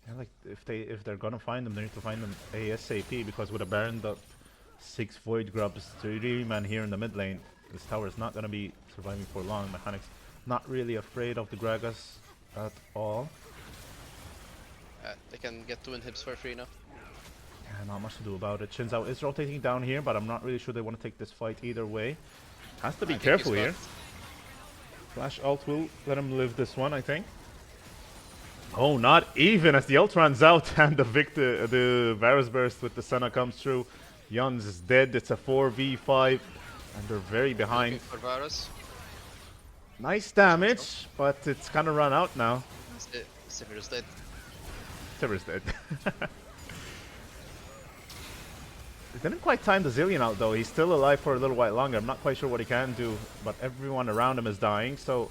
Yeah, like if they're gonna find them, they need to find them ASAP, because with a Baron up 6 Void Grubs, 3 man here in the mid lane, this tower is not gonna be surviving for long. Mechanics not really afraid of the Gragas at all. They can get 2 inhibs for free now. Yeah, not much to do about it. Shinzao is rotating down here, but I'm not really sure they want to take this fight either way. Has to be careful here. Flash ult will let him live this one, I think. Oh, not even as the ult runs out and the Varus burst with the Senna comes through. Yuns is dead. It's a 4v5 and they're very behind. For Varus. Nice damage, but it's kind of run out now. Sivir is dead. Sivir's dead. He didn't quite time the Zillion out though. He's still alive for a little while longer. I'm not quite sure what he can do, but everyone around him is dying, so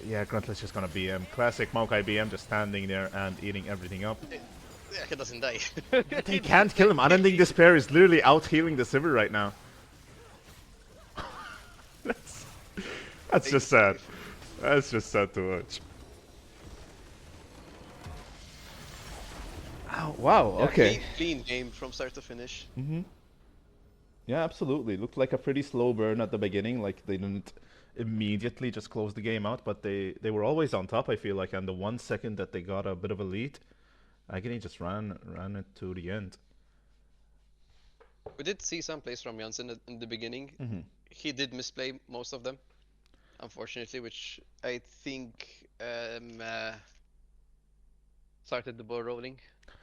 yeah, Gruntless just gonna BM. Classic Maokai BM, just standing there and eating everything up. Yeah, he doesn't die. They can't kill him. Unending Despair is literally out healing the Sivir right now. That's just sad. That's just sad to watch. Oh, wow, Yeah, okay. Clean game from start to finish. Yeah, absolutely. Looked like a pretty slow burn at the beginning, like they didn't immediately just close the game out, but they were always on top, I feel like, and the 1 second that they got a bit of a lead, Agony just ran it to the end. We did see some plays from Janssen in the beginning. He did misplay most of them, unfortunately, which I think started the ball rolling.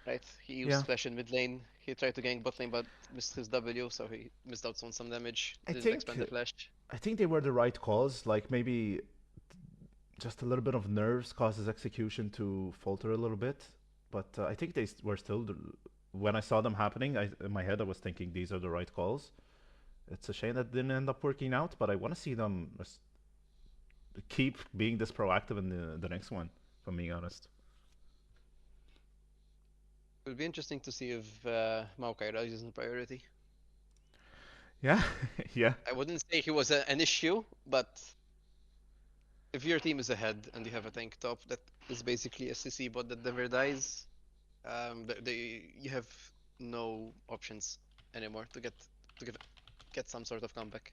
Right, he used splash in mid lane. He tried to gank bot lane, but missed his W, so he missed out on some damage. Didn't expand the flash. I think they were the right calls. Like maybe just a little bit of nerves causes execution to falter a little bit. But I think they were still. When I saw them happening, in my head I was thinking these are the right calls. It's a shame that didn't end up working out, but I want to see them keep being this proactive in the next one. If I'm being honest. It will be interesting to see if Maokai rises in priority. Yeah, yeah. I wouldn't say he was an issue, but if your team is ahead and you have a tank top that is basically a CC bot that never dies, you have no options anymore to get some sort of comeback.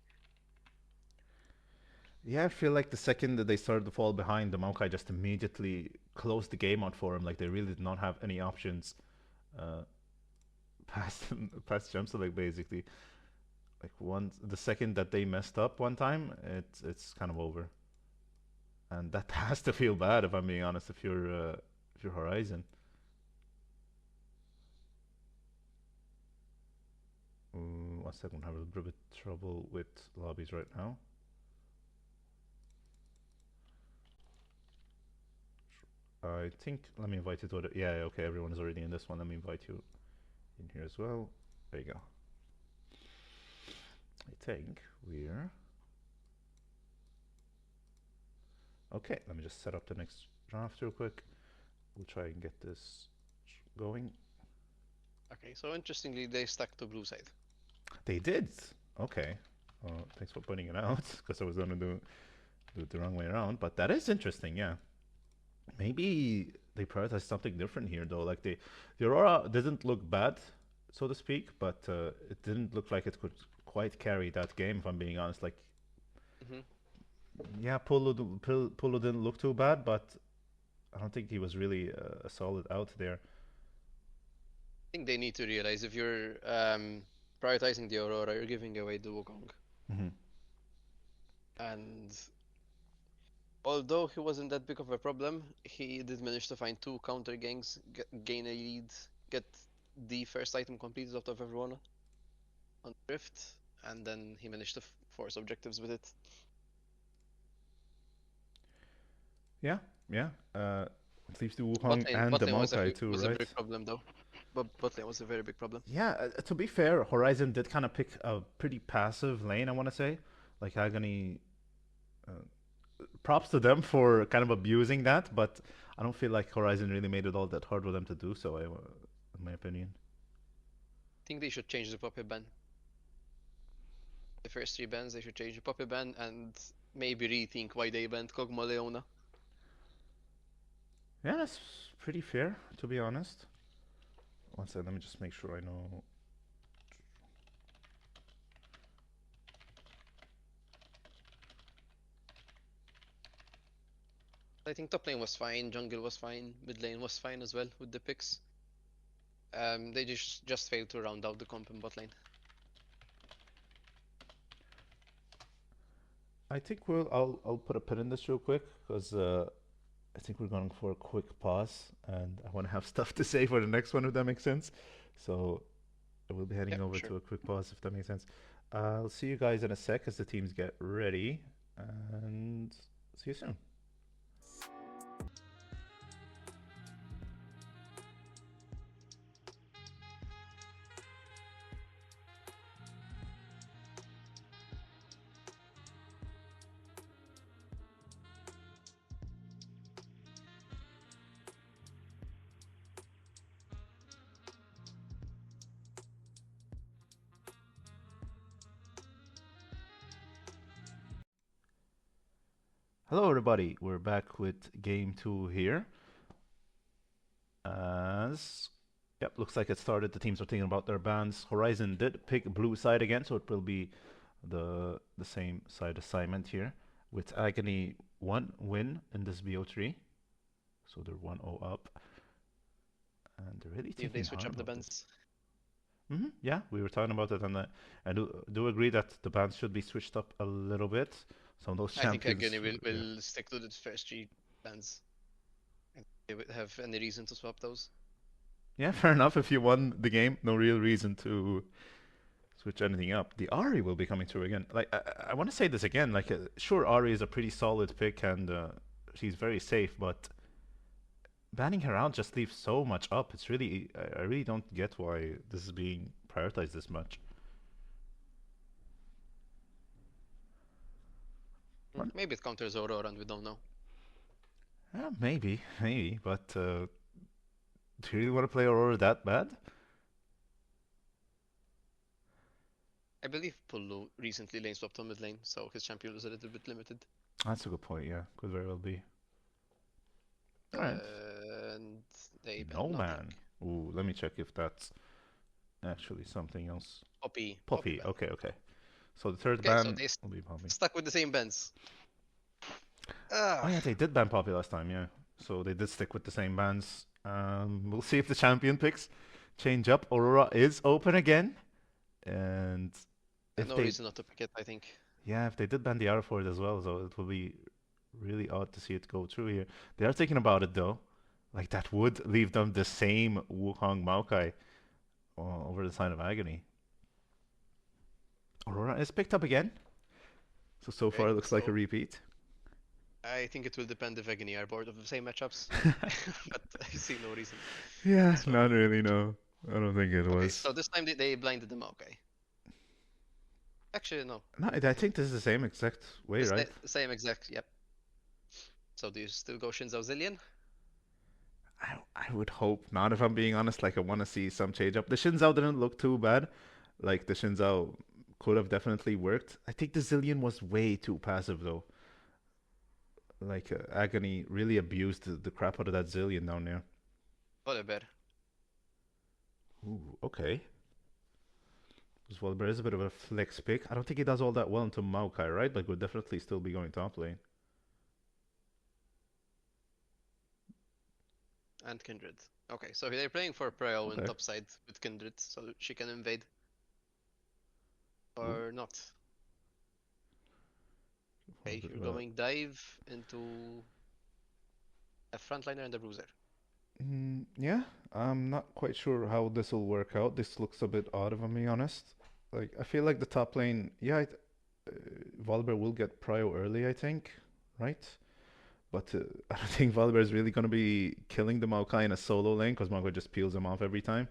Yeah, I feel like the second that they started to fall behind, the Maokai just immediately closed the game out for him. Like they really did not have any options past jump select, basically. Like the second that they messed up one time, it's kind of over, and that has to feel bad if I'm being honest. If you're Horizon. Ooh, One second, I'm having a little bit trouble with lobbies right now. I think, let me invite you to yeah, okay, everyone is already in this one. Let me invite you in here as well. There you go. I think we're... Okay, let me just set up the next draft real quick. We'll try and get this going. Okay, so interestingly, they stuck to blue side. They did? Okay. Thanks for pointing it out, because I was going to do it the wrong way around. But that is interesting, yeah. Maybe they prioritized something different here, though. Like the Aurora didn't look bad, so to speak, but it didn't look like it could quite carry that game, if I'm being honest. Like, yeah, Polo didn't look too bad, but I don't think he was really a solid out there. I think they need to realize if you're prioritizing the Aurora, you're giving away the Wukong. And although he wasn't that big of a problem, he did manage to find 2 counter gangs, gain a lead, get the first item completed out of everyone on Rift, and then he managed to force objectives with it. Yeah. It leaves the Wukong and the Maokai too, right? Was a big problem though. But bot lane was a very big problem. Yeah, to be fair, Horizon did kind of pick a pretty passive lane, I want to say. Like Agony, props to them for kind of abusing that, but I don't feel like Horizon really made it all that hard for them to do so, in my opinion. I think they should change the puppy ban. The first 3 bans, they should change the puppy ban and maybe rethink why they banned Kog'Maw Leona. Yeah, that's pretty fair, to be honest. One second, let me just make sure I know. I think top lane was fine, jungle was fine, mid lane was fine as well with the picks. They just failed to round out the comp in bot lane. I think I'll put a pin in this real quick, because I think we're going for a quick pause, and I want to have stuff to say for the next one, if that makes sense. So I will be heading over to a quick pause, if that makes sense. I'll see you guys in a sec as the teams get ready, and see you soon. Hello everybody, we're back with game 2 here. Yep, looks like it started. The teams are thinking about their bans. Horizon did pick blue side again, so it will be the same side assignment here, with Agony 1 win in this BO3. So they're 1-0 up. And they're really thinking they switch hard up the about bans. Yeah, we were talking about it, and I do agree that the bans should be switched up a little bit. Some of those champions. I think Agony will stick to the first 3 bans. And they would have any reason to swap those. Yeah, fair enough. If you won the game, no real reason to switch anything up. The Ahri will be coming through again. Like I want to say this again. Like, sure, Ahri is a pretty solid pick, and she's very safe, but banning her out just leaves so much up. It's really, I really don't get why this is being prioritized this much. Maybe it counters Aurora and we don't know. Yeah, maybe, but do you really want to play Aurora that bad? I believe Pulu recently lane swapped on mid lane, so his champion was a little bit limited. That's a good point, yeah. Could very well be. Alright. And they No banned man. Ooh, let me check if that's actually something else. Poppy. Poppy, okay. So the third Okay, ban so they will be Poppy. Stuck with the same bans. Oh yeah, they did ban Poppy last time, yeah. So they did stick with the same bans. We'll see if the champion picks change up. Aurora is open again. And if no reason not to pick it, I think. Yeah, if they did ban the R for it as well, so it will be really odd to see it go through here. They are thinking about it though. Like, that would leave them the same Wukong Maokai over the sign of Agony. Aurora is picked up again. So far Okay, it looks like a so repeat. I think it will depend if Agony are bored of the same matchups, but I see no reason. Yeah, So not really, no. I don't think it okay, was. so this time they blinded them. Okay, actually no, No, I think this is the same exact way, right? the same exact. Yep. So do you still go Shinzo Zillion? I would hope not, if I'm being honest. Like, I want to see some change up. The Shinzao didn't look too bad. Like, the Shinzao could have definitely worked. I think the Zillion was way too passive, though. Like, Agony really abused the crap out of that Zillion down there. What a bit. Ooh, okay. Well, there is a bit of a flex pick. I don't think he does all that well into Maokai, right? But would definitely still be going top lane. And Kindred. Okay, so they're playing for Preo in Okay. top side with Kindred, so she can invade. Ooh. Or not. Okay, you're going dive into a frontliner and a bruiser. Yeah, I'm not quite sure how this will work out. This looks a bit odd, if I'm being honest. Like, I feel like the top lane, yeah, Volibear will get prio early, I think, right? But I don't think Volibear is really going to be killing the Maokai in a solo lane, because Maokai just peels him off every time.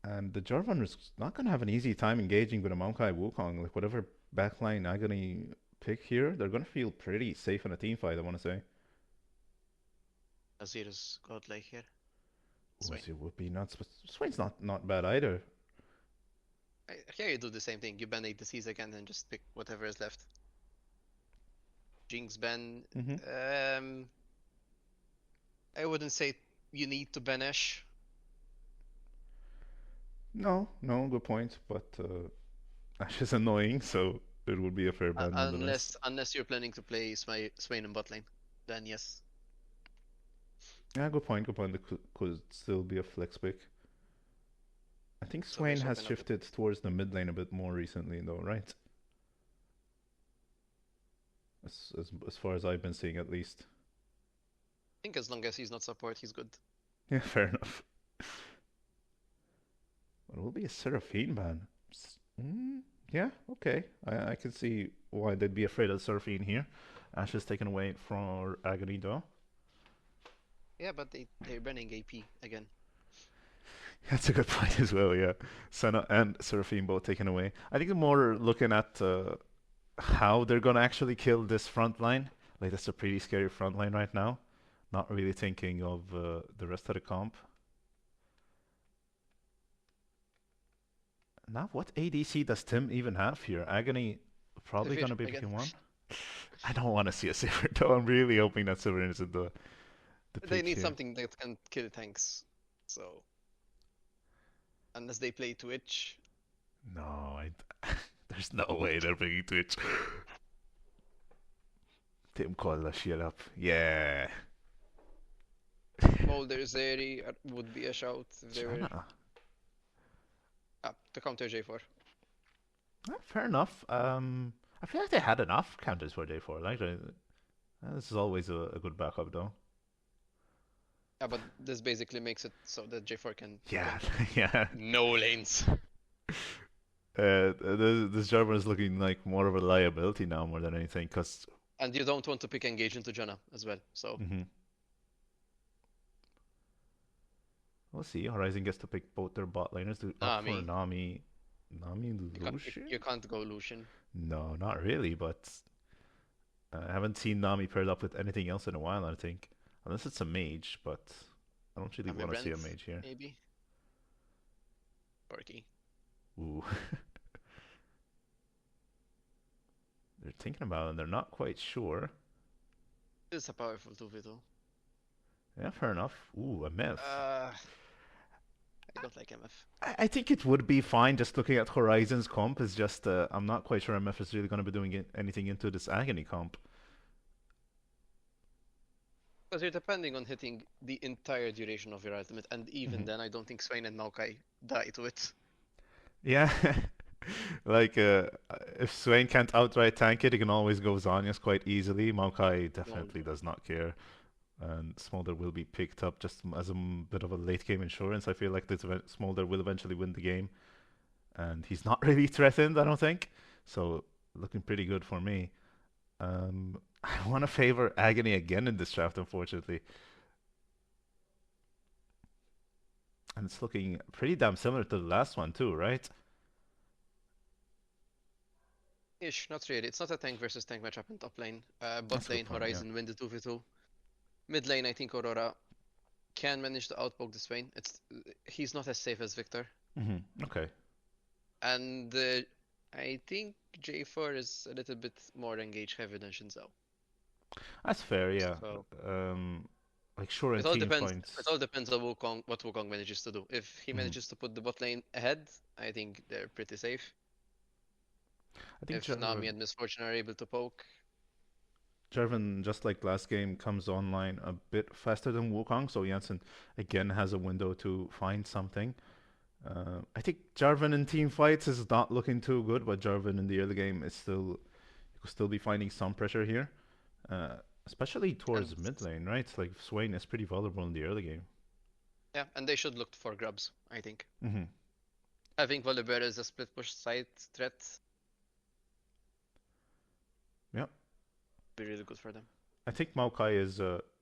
And the Jarvan is not going to have an easy time engaging with a Maokai Wukong. Like, whatever backline Agony pick here, they're going to feel pretty safe in a team fight, I want to say. Azir is godlike here. Swain. It would be nuts, but Swain's not bad either. Here you do the same thing. You ban 8 disease again and just pick whatever is left. Jinx ban. I wouldn't say you need to ban Ashe. No, good point. But Ashe is annoying, so it would be a fair ban nonetheless. Unless you're planning to play Swain in bot lane, then yes. Yeah, good point. It could still be a flex pick. I think Swain has shifted towards the mid lane a bit more recently, though, right? As far as I've been seeing, at least. I think as long as he's not support, he's good. Yeah, fair enough. It will be a Seraphine ban. Yeah, okay. I can see why they'd be afraid of Seraphine here. Ashe is taken away from Agony, though. Yeah, but they're banning AP again. That's a good point as well, yeah. Senna and Seraphine both taken away. I think more looking at how they're going to actually kill this front line. Like, that's a pretty scary front line right now. Not really thinking of the rest of the comp. Now, what ADC does Tim even have here? Agony probably going to be picking one. I don't want to see a Sivir, though. I'm really hoping that Sivir isn't the pick They need here. something that can kill tanks. So, unless they play Twitch. No, there's no way they're picking Twitch. Tim called that shit up. Yeah. Molder Zeri would be a shout if they were. To counter J4. Fair enough. I feel like they had enough counters for J4. Like, this is always a good backup, though. Yeah, but this basically makes it so that J4 can. Yeah. No lanes. This Jarvan is looking like more of a liability now more than anything, cause. And you don't want to pick engage into Janna as well, so. We'll see. Horizon gets to pick both their bot laners to opt for Nami. Lucian? You can't go Lucian. No, not really, but I haven't seen Nami paired up with anything else in a while, I think. Unless it's a mage, but I don't really want to see a mage here. Maybe. Porky. Ooh. They're thinking about it and they're not quite sure. It's a powerful 2v2. Yeah, fair enough. Ooh, a MF. I don't like MF. I think it would be fine just looking at Horizon's comp. It's just I'm not quite sure MF is really going to be doing anything into this Agony comp. Because you're depending on hitting the entire duration of your ultimate, and even then I don't think Swain and Maokai die to it. Yeah. Like, if Swain can't outright tank it, he can always go Zhonya's quite easily. Maokai definitely does not care. And Smolder will be picked up just as a bit of a late game insurance. I feel like this Smolder will eventually win the game. and he's not really threatened, I don't think. So looking pretty good for me. I want to favor Agony again in this draft, unfortunately. And it's looking pretty damn similar to the last one too, right? Ish, not really. It's not a tank versus tank matchup in top lane. That's Bot a good lane, point, Horizon win the 2v2. Mid lane, I think Aurora can manage to outpoke the Swain. He's not as safe as Victor. Okay. And I think J4 is a little bit more engage heavy than Shinzao. That's fair, yeah. So Like sure in it all team depends. points. It all depends on what Wukong manages to do. If he manages to put the bot lane ahead, I think they're pretty safe. I think If Nami and Misfortune are able to poke, Jarvan, just like last game, comes online a bit faster than Wukong, so Janssen again has a window to find something. I think Jarvan in team fights is not looking too good, but Jarvan in the early game is still, you could still be finding some pressure here, especially towards and mid lane, right? Like Swain is pretty vulnerable in the early game. yeah, and they should look for grubs, I think. Mm-hmm. I think Volibear is a split push side threat. Yep. Be really good for them. I think Maokai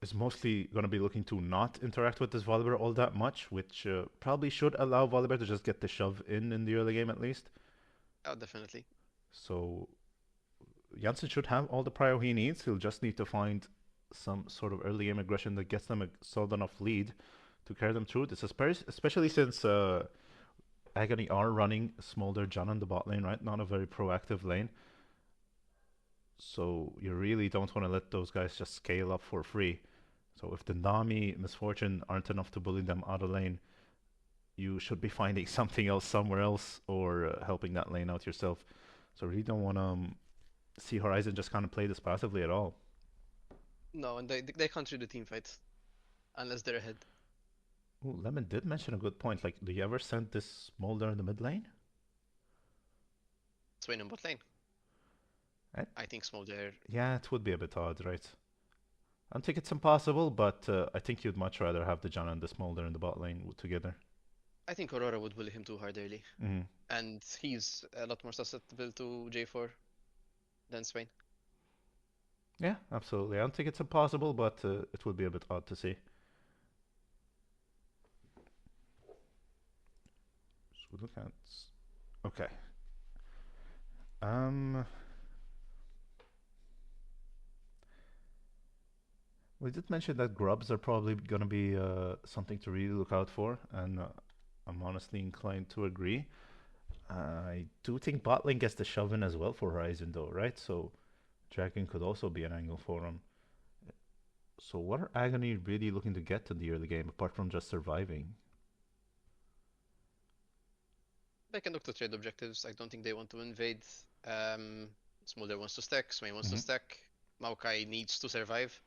is mostly going to be looking to not interact with this Volibear all that much, which probably should allow Volibear to just get the shove in the early game at least. Oh, definitely. So Janssen should have all the prio he needs. He'll just need to find some sort of early game aggression that gets them a solid enough lead to carry them through this, especially since Agony are running Smolder John on the bot lane, right? Not a very proactive lane. So you really don't want to let those guys just scale up for free. So if the Nami Misfortune aren't enough to bully them out of lane, you should be finding something else somewhere else or helping that lane out yourself. So I really don't want to see Horizon just kind of play this passively at all. No, and they can't do the team fights unless they're ahead. Ooh, Lemon did mention a good point. Like, do you ever send this Smolder in the mid lane? Swain in bot lane. I think Smolder. Yeah, it would be a bit odd, right? I don't think it's impossible, but I think you'd much rather have the John and the Smolder in the bot lane together. I think Aurora would bully him too hard early. And he's a lot more susceptible to J4 than Swain. Yeah, absolutely. I don't think it's impossible, but it would be a bit odd to see. So look at... Okay. We did mention that grubs are probably going to be something to really look out for, and I'm honestly inclined to agree. I do think bot lane gets the shove in as well for Horizon, though, right? So Dragon could also be an angle for him. So what are Agony really looking to get in the early game, apart from just surviving? They can look to trade objectives. I don't think they want to invade. Smolder wants to stack, Swain wants to stack. Maokai needs to survive.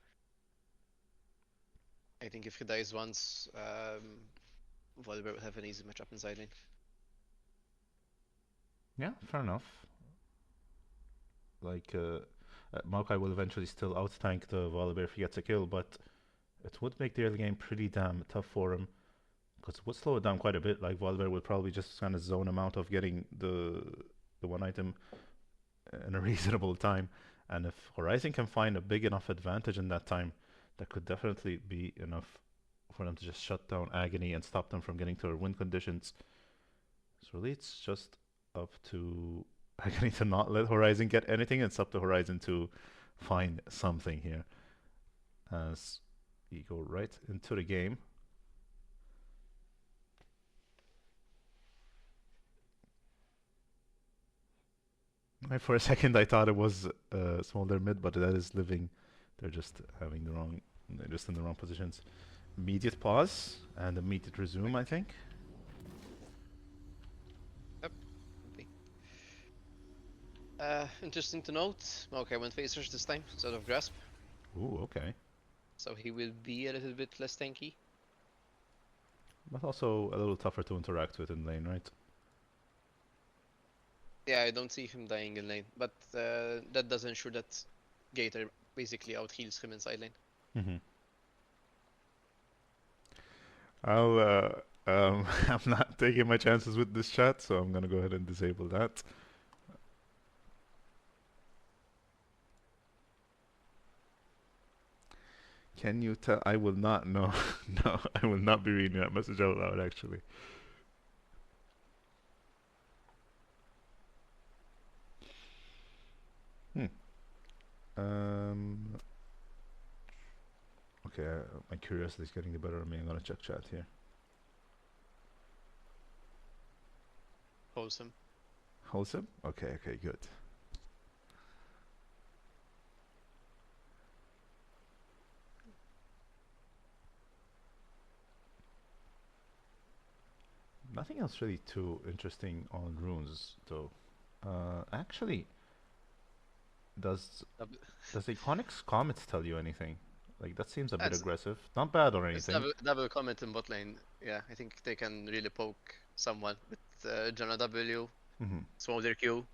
I think if he dies once, Volibear will have an easy matchup in side lane. Yeah, fair enough. Like, Maokai will eventually still out-tank the Volibear if he gets a kill, but it would make the early game pretty damn tough for him. Because it would slow it down quite a bit. Like, Volibear would probably just kind of zone him out of getting the one item in a reasonable time. And if Horizon can find a big enough advantage in that time, that could definitely be enough for them to just shut down Agony and stop them from getting to their win conditions. So really it's just up to Agony to not let Horizon get anything. It's up to Horizon to find something here. As we go right into the game. For a second I thought it was Smolder mid, but that is living. They're just having the wrong, they're just in the wrong positions. Immediate pause and immediate resume, I think. Yep. Interesting to note, Maokai went phasers this time instead of grasp. Ooh, okay. So he will be a little bit less tanky. But also a little tougher to interact with in lane, right? Yeah, I don't see him dying in lane, but that does ensure that Gator basically out heals him in side lane. Mm-hmm. I'm not taking my chances with this chat, so I'm gonna go ahead and disable that. Can you tell? I will not. No, no, I will not be reading that message out loud. Actually. Okay, my curiosity is getting the better of me. I'm gonna check chat here. Wholesome. Wholesome? Okay, okay, good. Nothing else really too interesting on runes, though. Actually, does Iconic's comments tell you anything? Like, that seems a bit That's- aggressive. Not bad or It's anything. double comment in bot lane. Yeah, I think they can really poke someone with Janna W, Smolder Q.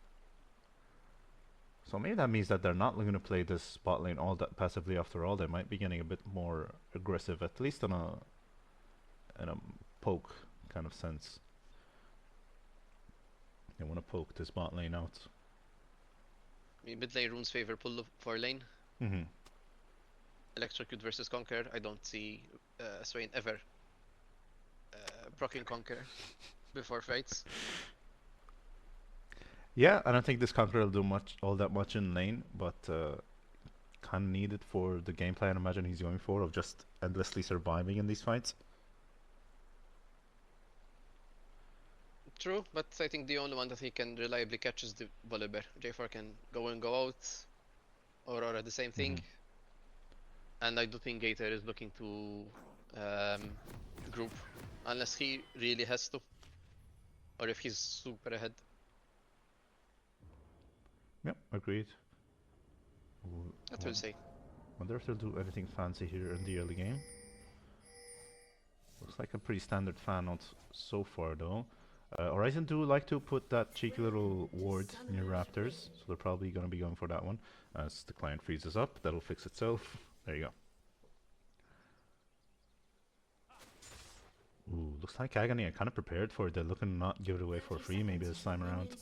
So maybe that means that they're not going to play this bot lane all that passively after all. They might be getting a bit more aggressive, at least in a poke kind of sense. They want to poke this bot lane out. I mean, mid lane runes favor pull for lane. Electrocute versus Conquer. I don't see Swain ever proccing Conquer before fights. Yeah, I don't think this Conqueror will do all that much in lane, but kind of needed for the gameplay I imagine he's going for of just endlessly surviving in these fights. True, but I think the only one that he can reliably catch is the Volibear. J4 can go in, go out. Aurora the same thing. And I do think Gator is looking to group, unless he really has to. Or if he's super ahead. Yep, agreed. That will say. Wonder if they'll do anything fancy here in the early game. Looks like a pretty standard fan out so far though. Horizon do like to put that cheeky little ward near Raptors, so they're probably going to be going for that one. As the client freezes up, that'll fix itself. There you go. Ooh, looks like Agony are kind of prepared for it. They're looking to not give it away for free maybe this time around.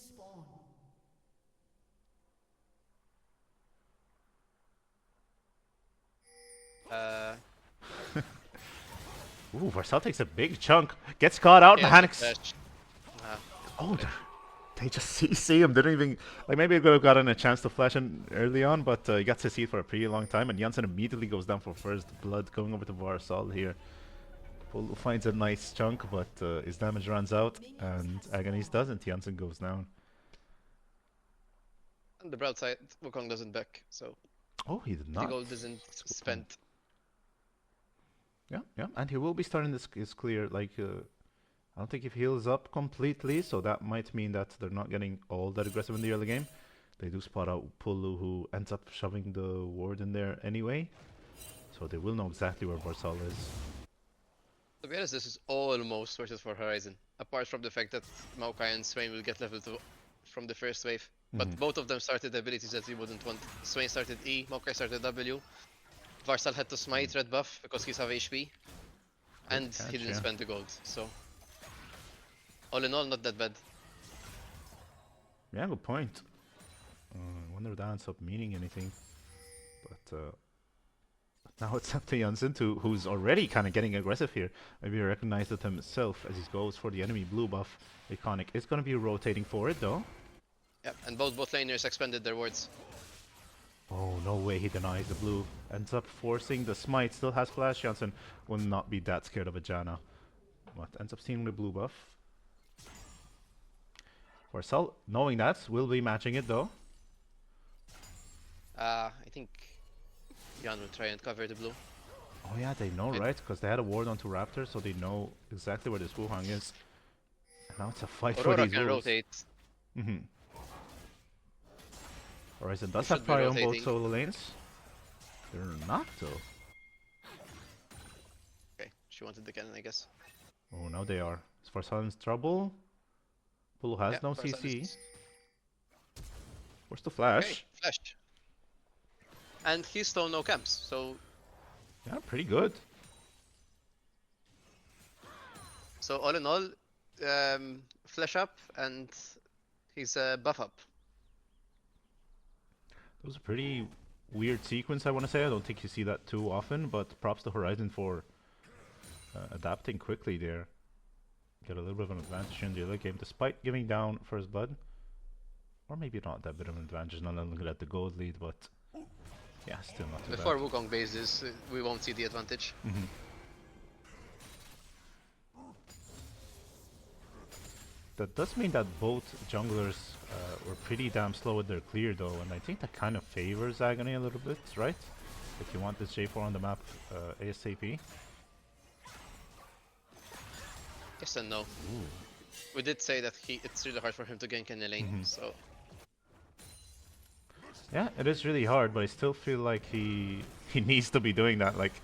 Ooh, Varsal takes a big chunk. Gets caught out. Yeah, Mechanics. Oh, they just see him. They didn't even like. Maybe he could have gotten a chance to flash in early on, but he got to see it for a pretty long time. And Janssen immediately goes down for first blood, going over to Varsal here. Polo finds a nice chunk, but his damage runs out, and Agony's doesn't. Janssen goes down. On the broad side, Wukong doesn't back, so Oh, he did the not. gold isn't spent. Yeah, yeah, and he will be starting this clear. Like, I don't think if he heals up completely, so that might mean that they're not getting all that aggressive in the early game. They do spot out Pulu, who ends up shoving the ward in there anyway, so they will know exactly where Varsal is. To be honest, this is almost versus for Horizon. Apart from the fact that Maokai and Swain will get level 2 from the first wave. But both of them started abilities that he wouldn't want. Swain started E, Maokai started W. Varsal had to smite red buff because he's have HP. And catch, he didn't yeah. spend the gold, so... All in all, not that bad. Yeah, good point. I wonder if that ends up meaning anything. But now it's up to Janssen, who's already kind of getting aggressive here. Maybe he recognized it himself as he goes for the enemy blue buff. Iconic is going to be rotating for it though. Yep, and both bot laners expended their wards. Oh, no way he denies the blue. Ends up forcing the smite. Still has flash. Janssen will not be that scared of a Janna. But ends up stealing the blue buff. Varsal, knowing that, will be matching it though. I think Jan will try and cover the blue. Oh yeah, they know, right? Because they had a ward onto Raptor, so they know exactly where this Wuhang is. And now it's a fight for Aurora these can wolves. rotate. Horizon does They have should be fire on both rotating. solo lanes. They're not though. Okay, she wanted the cannon, I guess. Oh, now they are. Is Varsal in trouble? Pulu has Yeah, no Varsal CC. is- Where's the flash? Okay, flash. And he's stone no camps, so Yeah, pretty good. So all in all, flash up and he's buff up. It was a pretty weird sequence, I want to say. I don't think you see that too often, but props to Horizon for adapting quickly there. Get a little bit of an advantage in the other game, despite giving down first blood. Or maybe not that bit of an advantage, not looking at the gold lead, but yeah, still not too Before bad. Wukong bases, we won't see the advantage. That does mean that both junglers were pretty damn slow with their clear though, and I think that kind of favors Agony a little bit, right? If you want this J4 on the map ASAP. Yes and no. We did say that it's really hard for him to gank in the lane, so... Yeah, it is really hard, but I still feel like he needs to be doing that. Like,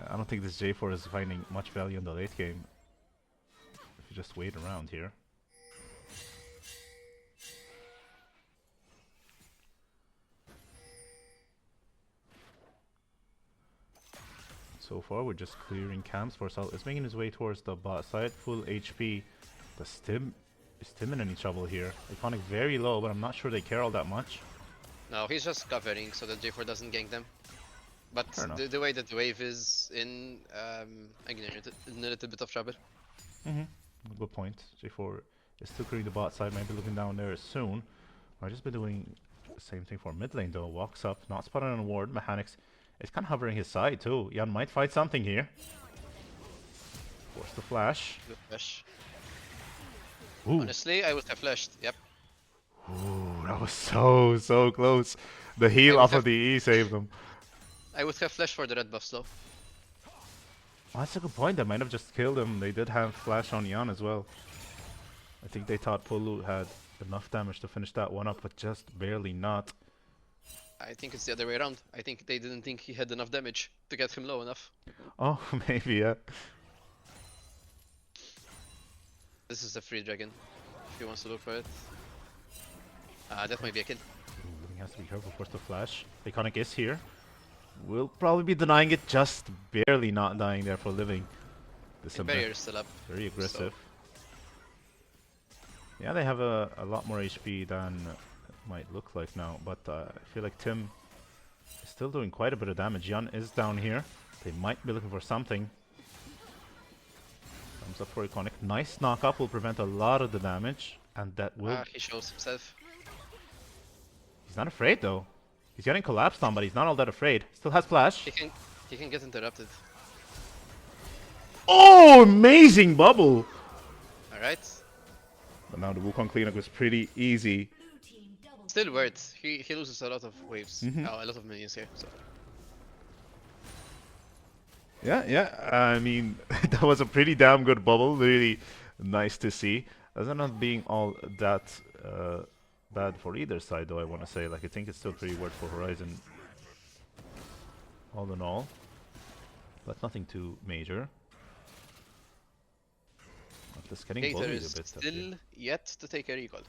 I don't think this J4 is finding much value in the late game. If you just wait around here. So far, we're just clearing camps for Sal. Is making his way towards the bot side, full HP. The Stim is Tim in any trouble here. Iconic very low, but I'm not sure they care all that much. No, he's just covering so that J4 doesn't gank them. But the way that the wave is in, Agony in a little bit of trouble. Good point. J4 is still clearing the bot side, maybe looking down there soon. I've just been doing the same thing for mid lane though. Walks up, not spotted on a ward. Mechanics is kind of hovering his side too. Jan might fight something here. Force the flash. The flash. Ooh. Honestly, I would have flashed, yep. Ooh, that was so close. The heal off of the E saved them. I would have flashed for the red buff slow. Oh, that's a good point. That might have just killed him. They did have flash on Jan as well. I think they thought Pulu had enough damage to finish that one up, but just barely not. I think it's the other way around. I think they didn't think he had enough damage to get him low enough. Oh, maybe, yeah. This is a free dragon, if he wants to look for it. That might be a kill. Ooh, he has to be careful. Force the flash. Iconic is here. Will probably be denying it, just barely not dying there for living. The barrier is still up. Very aggressive. So. Yeah, they have a lot more HP than it might look like now, but I feel like Tim is still doing quite a bit of damage. Jan is down here. They might be looking for something. Thumbs up for Iconic. Nice knock up will prevent a lot of the damage, and that will... He shows himself. He's not afraid though. He's getting collapsed on, but he's not all that afraid. Still has flash. He can get interrupted. Oh, amazing bubble! Alright. But now the Wukong cleanup was pretty easy. Still worth. He loses a lot of waves. Oh, a lot of minions here. So. Yeah. I mean, that was a pretty damn good bubble. Really nice to see. Doesn't not being all that bad for either side, though. I want to say, like, I think it's still pretty worth for Horizon, all in all, but nothing too major. Just getting Gator bullied is a bit. still yet to take a recall.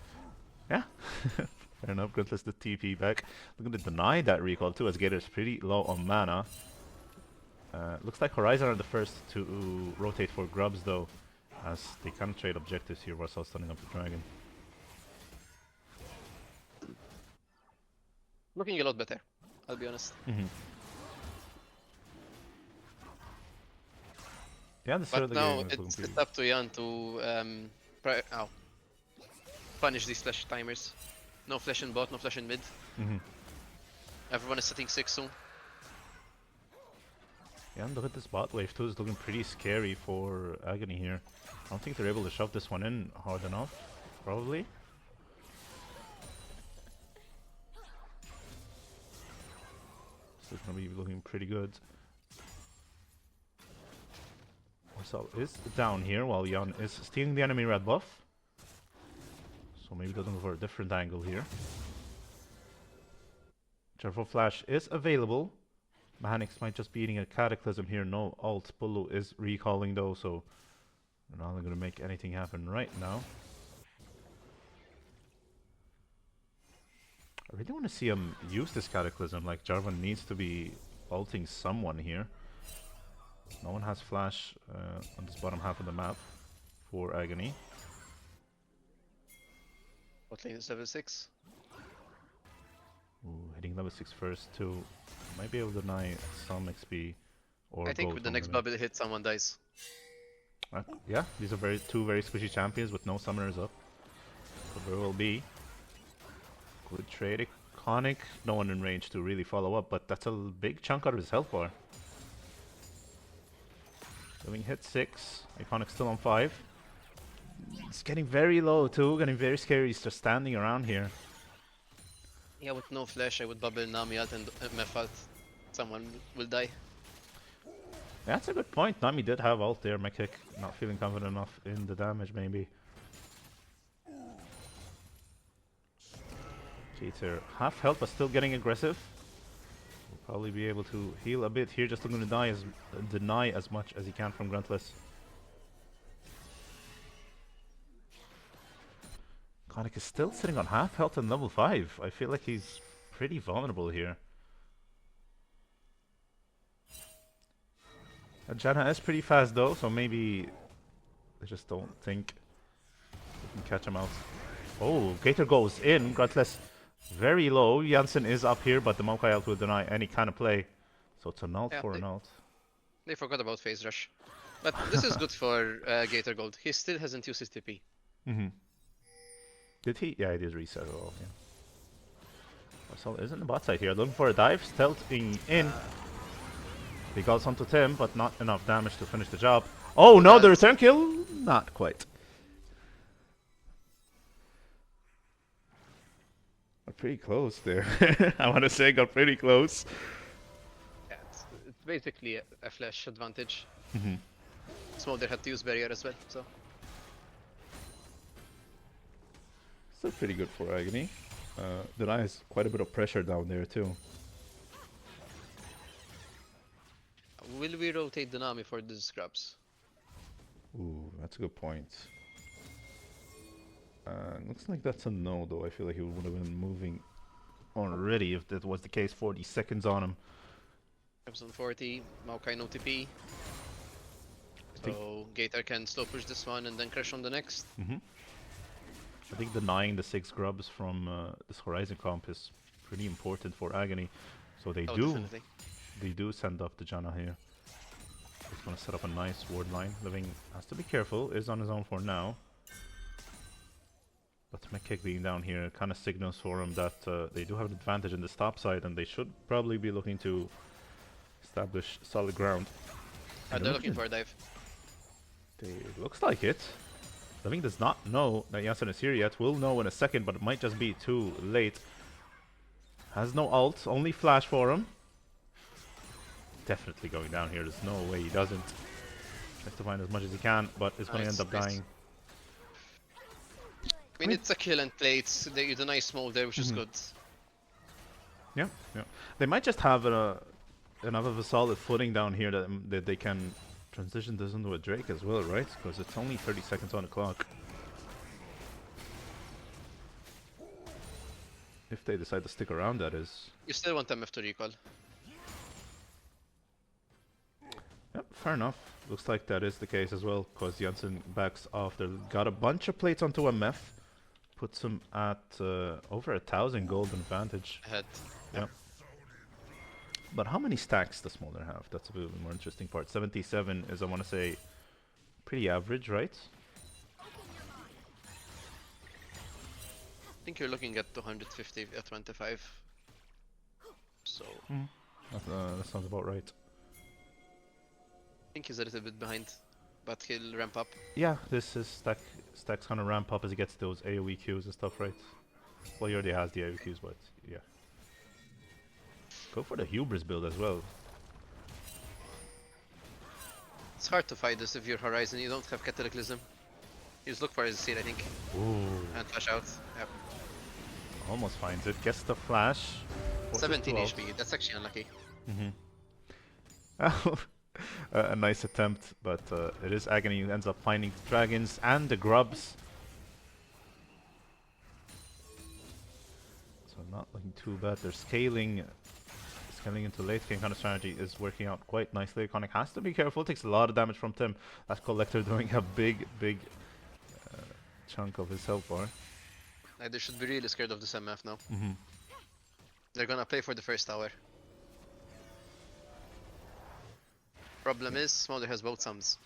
Yeah, fair enough. Gruntless the TP back. Looking to deny that recall too, as Gator's pretty low on mana. Looks like Horizon are the first to rotate for grubs though, as they can't trade objectives here while still stunning up the dragon. Looking a lot better, I'll be honest. Yeah, the start But of the now game it's up to Jan to punish these flash timers. No flash in bot, no flash in mid. Everyone is sitting 6 soon. Yeah, and look at this bot wave too. It's looking pretty scary for Agony here. I don't think they're able to shove this one in hard enough, probably. So it's gonna be looking pretty good. Marcel is down here while Jan is stealing the enemy red buff. So maybe looking for a different angle here. Careful flash is available. Mechanics might just be eating a cataclysm here. No ult. Pulu is recalling though, so they're not going to make anything happen right now. I really want to see him use this cataclysm. Like, Jarvan needs to be ulting someone here. No one has flash on this bottom half of the map. for Agony. Bot lane is level 6. Ooh, hitting level 6 first too. Might be able to deny some XP. Or I think gold with the from next mid. bubble hit, someone dies. Yeah, these are two very squishy champions with no summoners up. But there will be. Good trade. Iconic. No one in range to really follow up, but that's a big chunk out of his health bar. Doing hit 6. Iconic still on 5. It's getting very low too, getting very scary. He's just standing around here. Yeah, with no flash, I would bubble Nami out and MF out. Someone will die. Yeah, that's a good point. Nami did have ult there. Mekik not feeling confident enough in the damage, maybe. Keter half health, but still getting aggressive. Will probably be able to heal a bit here. Just looking to deny as much as he can from Gruntless. Konik is still sitting on half health and level 5. I feel like he's pretty vulnerable here. Janna is pretty fast though, so maybe they just don't think they can catch him out. Oh, Gator goes in. Gruntless very low. Janssen is up here, but the Maokai ult will deny any kind of play. So it's an ult for an ult. They forgot about phase rush. But this is good for Gator Gold. He still hasn't used his TP. Did he? Yeah, he did reset it all. Yeah. Marcel is in the bot side here, looking for a dive, stealthing in. He goes onto Tim, but not enough damage to finish the job. Oh no, the return kill? Not quite. Got pretty close there. I want to say got pretty close. Yeah, it's basically a flash advantage. Smolder had to use barrier as well, so. Still pretty good for Agony. Denies quite a bit of pressure down there too. Will we rotate the Nami for the scrubs? Ooh, that's a good point. Looks like that's a no though. I feel like he would have been moving already if that was the case. 40 seconds on him. Scrubs on 40, Maokai no TP. So Gator can slow push this one and then crash on the next. I think denying the 6 grubs from this Horizon comp is pretty important for Agony. So they do send up the Janna here. He's gonna set up a nice ward line. Living has to be careful, is on his own for now. But Mekik being down here kind of signals for him that they do have an advantage in the top side and they should probably be looking to establish solid ground. They're looking for a dive. Looks like it. Living does not know that Janssen is here yet. Will know in a second, but it might just be too late. Has no ult, only flash for him. Definitely going down here. There's no way he doesn't. Tries to find as much as he can, but is going to end up dying. I mean, it's a kill and play. It's a nice smolder, which is good. Yeah, yeah. They might just have enough of a solid footing down here that they can transition this into a Drake as well, right? Because it's only 30 seconds on the clock. If they decide to stick around, that is. You still want MF to recall. Yep, fair enough. Looks like that is the case as well, because Janssen backs off. They got a bunch of plates onto MF. Puts him at over 1,000 golden advantage. Ahead. Yep. But how many stacks does Smolder have? That's a bit of the more interesting part. 77 is, I want to say, pretty average, right? I think you're looking at 250 at 25. So. That sounds about right. I think he's a little bit behind, but he'll ramp up. Yeah, this is Stack's gonna ramp up as he gets those AoE Qs and stuff, right? Well, he already has the AoE Qs, but yeah. Go for the Hubris build as well. It's hard to fight this if you're Horizon. You don't have Cataclysm. You just look for his seed, I think. Ooh. And flash out. Yep. Almost finds it. Gets the flash. 17 HP. That's actually unlucky. A nice attempt, but it is Agony who ends up finding the dragons and the grubs. So not looking too bad. They're scaling into late game kind of strategy is working out quite nicely. Iconic has to be careful. Takes a lot of damage from Tim. That Collector doing a big chunk of his health bar. Like, they should be really scared of this MF now. Mm-hmm. They're gonna play for the first tower. Problem is, Smolder has both sums.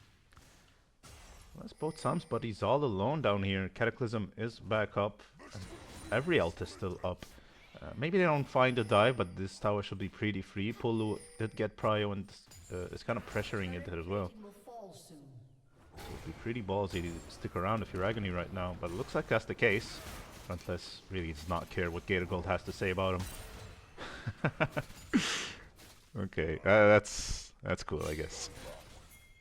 Well, that's both sums, but he's all alone down here. Cataclysm is back up. And every ult is still up. Maybe they don't find a dive, but this tower should be pretty free. Pulu did get prio and is kind of pressuring it as well. So it'd be pretty ballsy to stick around if you're Agony right now, but it looks like that's the case. Frontless really does not care what Gator Gold has to say about him. Okay, that's cool, I guess.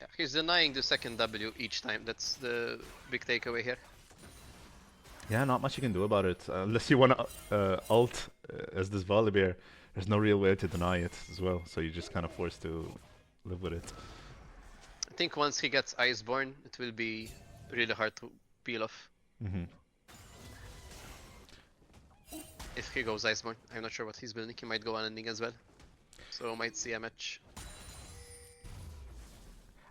Yeah, he's denying the second W each time. That's the big takeaway here. Yeah, not much you can do about it. Unless you want to ult as this Volibear, there's no real way to deny it as well. So you're just kind of forced to live with it. I think once he gets Iceborne, it will be really hard to peel off. Mm-hmm. If he goes Iceborne, I'm not sure what he's building. He might go on ending as well. So might see a match.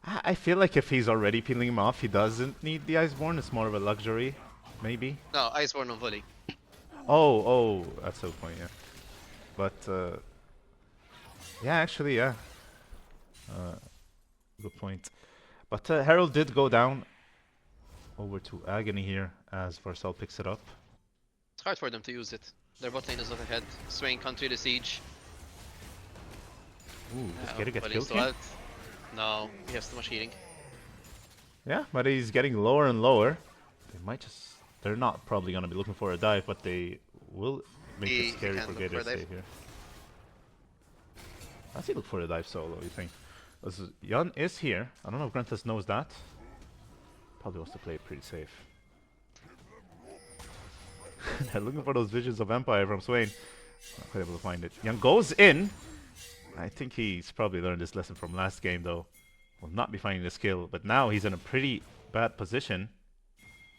I feel like if he's already peeling him off, he doesn't need the Iceborne. It's more of a luxury, maybe. No, Iceborne on volley. Oh, that's the point, yeah. But, yeah, actually, yeah. Good point. But Herald did go down over to Agony here as Varsal picks it up. It's hard for them to use it. Their bot lane is up ahead. Swain can't really siege. Ooh, is Gator get volley's killed too here? alt. No, he has too much healing. Yeah, but he's getting lower and lower. They might just... They're not probably going to be looking for a dive, but they will make He it scary can for look Gator for to a stay dive. here. Does he look for a dive solo, you think? Jan is here. I don't know if Grantless knows that. Probably wants to play it pretty safe. They're looking for those visions of Empire from Swain. Not quite able to find it. Jan goes in. I think he's probably learned this lesson from last game, though. Will not be finding the skill, but now he's in a pretty bad position.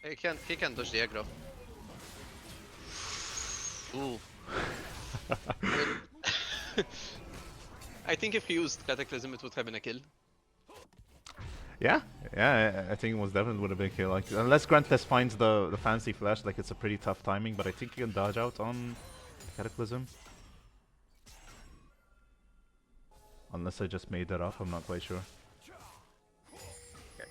He can dodge the aggro. Ooh. I think if he used Cataclysm, it would have been a kill. Yeah, I think it was definitely would have been a kill. Like, unless Grantless finds the fancy flash, like it's a pretty tough timing, but I think he can dodge out on Cataclysm. Unless I just made that up, I'm not quite sure. Okay.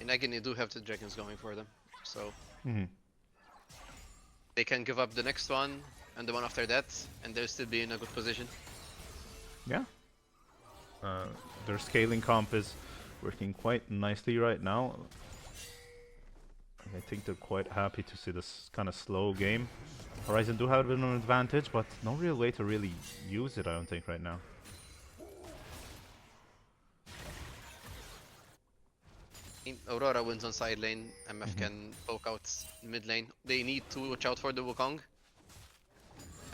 In Agony do have the dragons going for them, so they can give up the next one and the one after that, and they'll still be in a good position. Yeah. Their scaling comp is working quite nicely right now. I think they're quite happy to see this kind of slow game. Horizon do have a bit of an advantage, but no real way to really use it, I don't think, right now. Aurora wins on side lane, MF can poke out mid lane. They need to watch out for the Wukong.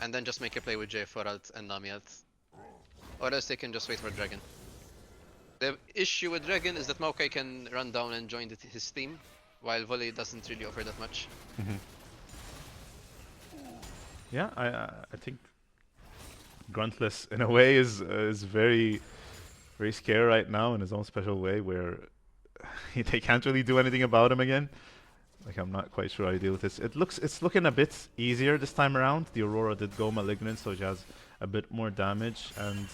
And then just make a play with J4 ult and Nami ult. Or else they can just wait for Dragon. The issue with Dragon is that Maokai can run down and join his team, while Volley doesn't really offer that much. Yeah, I think Gruntless in a way is very scared right now in his own special way, where they can't really do anything about him again. Like, I'm not quite sure how to deal with this. It's looking a bit easier this time around. The Aurora did go Malignant, so she has a bit more damage, and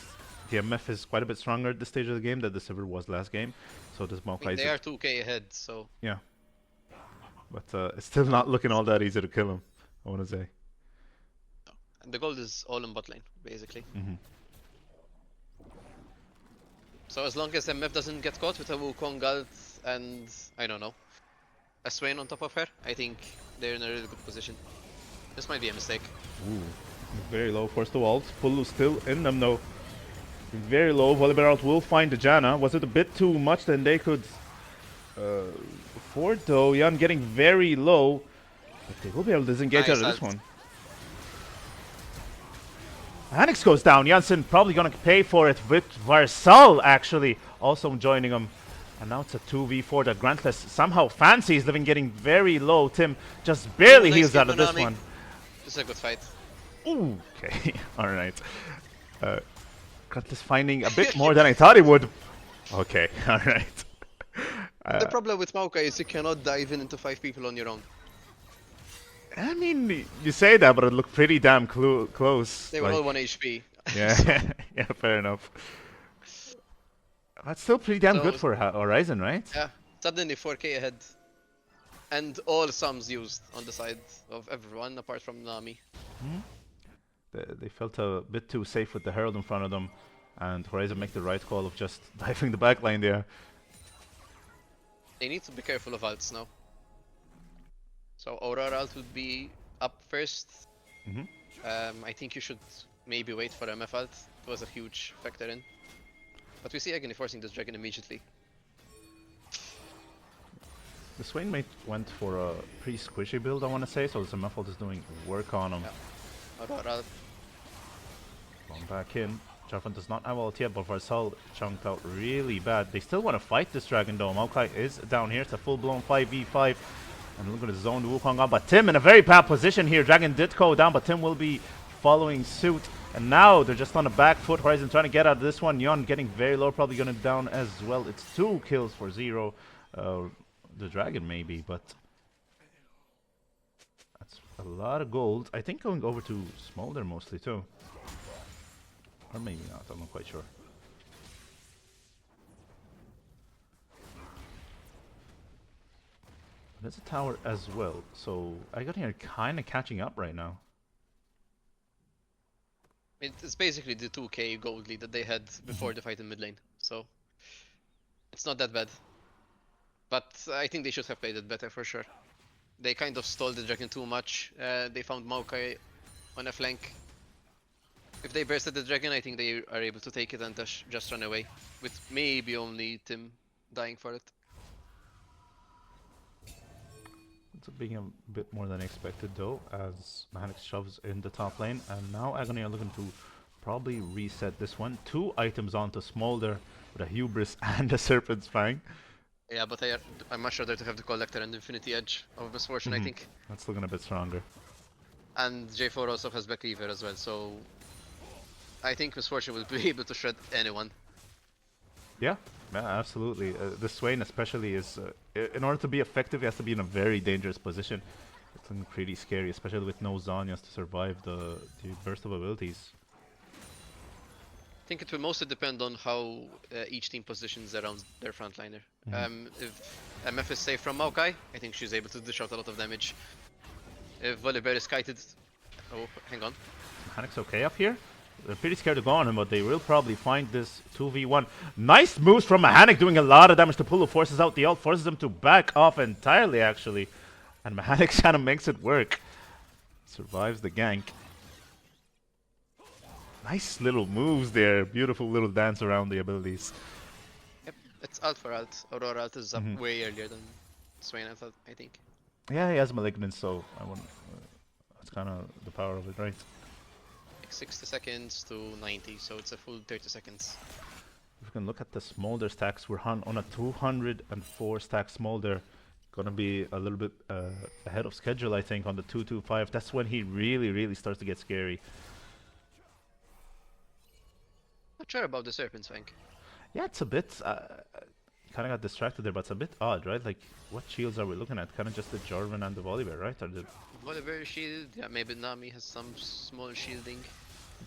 the MF is quite a bit stronger at this stage of the game than the Sivir was last game. So this Maokai They are 2k ahead, so... Yeah. But it's still not looking all that easy to kill him, I want to say. And the gold is all in bot lane, basically. So as long as MF doesn't get caught with a Wukong ult and, I don't know, a Swain on top of her, I think they're in a really good position. This might be a mistake. Ooh, very low. Forced to ult. Pulu still in them though. Very low. Volibear ult will find the Janna. Was it a bit too much than they could afford though? Jan getting very low. But they will be able to disengage out of this one. Anix goes down. Janssen probably gonna pay for it with Varsal actually also joining him. And now it's a 2v4 that Grantless somehow fancies, living getting very low. Tim just barely heals out of this one. This is a good fight. Ooh, okay, alright. Cutlass finding a bit more than I thought he would. Okay, alright. The problem with Maokai is you cannot dive in into 5 people on your own. I mean, you say that, but it looked pretty damn close. They were all 1 HP. Yeah, yeah, fair enough. That's still pretty damn good So- for Horizon, right? Yeah, suddenly 4k ahead. And all sums used on the side of everyone apart from Nami. They felt a bit too safe with the Herald in front of them, and Horizon make the right call of just diving the backline there. They need to be careful of ults now. So Aurora ult would be up first. Mhm. I think you should maybe wait for MF ult. It was a huge factor in. But we see Agony forcing this dragon immediately. The Swain mate went for a pretty squishy build, I want to say, so the Muffled is doing work on him. Yeah. Aurora Going back in. Jarvan does not have ult yet, but Varsal chunked out really bad. They still want to fight this dragon though. Maokai is down here. It's a full-blown 5v5. And look at the zone Wukong on. But Tim in a very bad position here. Dragon did go down, but Tim will be following suit. And now they're just on the back foot. Horizon trying to get out of this one. Yon getting very low, probably going to down as well. It's 2 kills for 0. The dragon maybe, but that's a lot of gold. I think going over to Smolder mostly too. Or maybe not, I'm not quite sure. There's a tower as well, so I got here kind of catching up right now. It's basically the 2k gold lead that they had before the fight in mid lane, so it's not that bad. But I think they should have played it better for sure. They kind of stalled the dragon too much. They found Maokai on a flank. If they bursted the dragon, I think they are able to take it and just run away, with maybe only Tim dying for it. It's being a bit more than expected though, as Mechanics shoves in the top lane, and now Agony are looking to probably reset this one. 2 items onto Smolder with a Hubris and a Serpent's Fang. Yeah, but I'm much rather to have the Collector and Infinity Edge of Misfortune, I think. That's looking a bit stronger. And J4 also has Back Cleaver as well, so I think Misfortune will be able to shred anyone. Yeah, absolutely. The Swain especially is, in order to be effective, he has to be in a very dangerous position. It's looking pretty scary, especially with no Zanyas to survive the burst of abilities. I think it will mostly depend on how each team positions around their frontliner. If MF is safe from Maokai, I think she's able to dish out a lot of damage. If Volibear is kited... Oh, hang on. Mechanics okay up here? They're pretty scared to go on him, but they will probably find this 2v1. Nice moves from Mechanic, doing a lot of damage to pull, who forces out the ult, forces him to back off entirely, actually. And Mechanic kind of makes it work. Survives the gank. Nice little moves there. Beautiful little dance around the abilities. Yep, it's ult for ult. Aurora ult is up way earlier than Swain, I think. Yeah, he has Malignant, so I wouldn't... that's kind of the power of it, right? Like 60 seconds to 90, so it's a full 30 seconds. If we can look at the Smolder stacks, we're on a 204 stack Smolder. Gonna be a little bit ahead of schedule, I think, on the 225. That's when he really starts to get scary. Not sure about the Serpent's Fang. Yeah, it's a bit... kind of got distracted there, but it's a bit odd, right? Like, what shields are we looking at? Kind of just the Jarvan and the Volibear, right? Or the... Volibear shield, yeah, maybe Nami has some small shielding.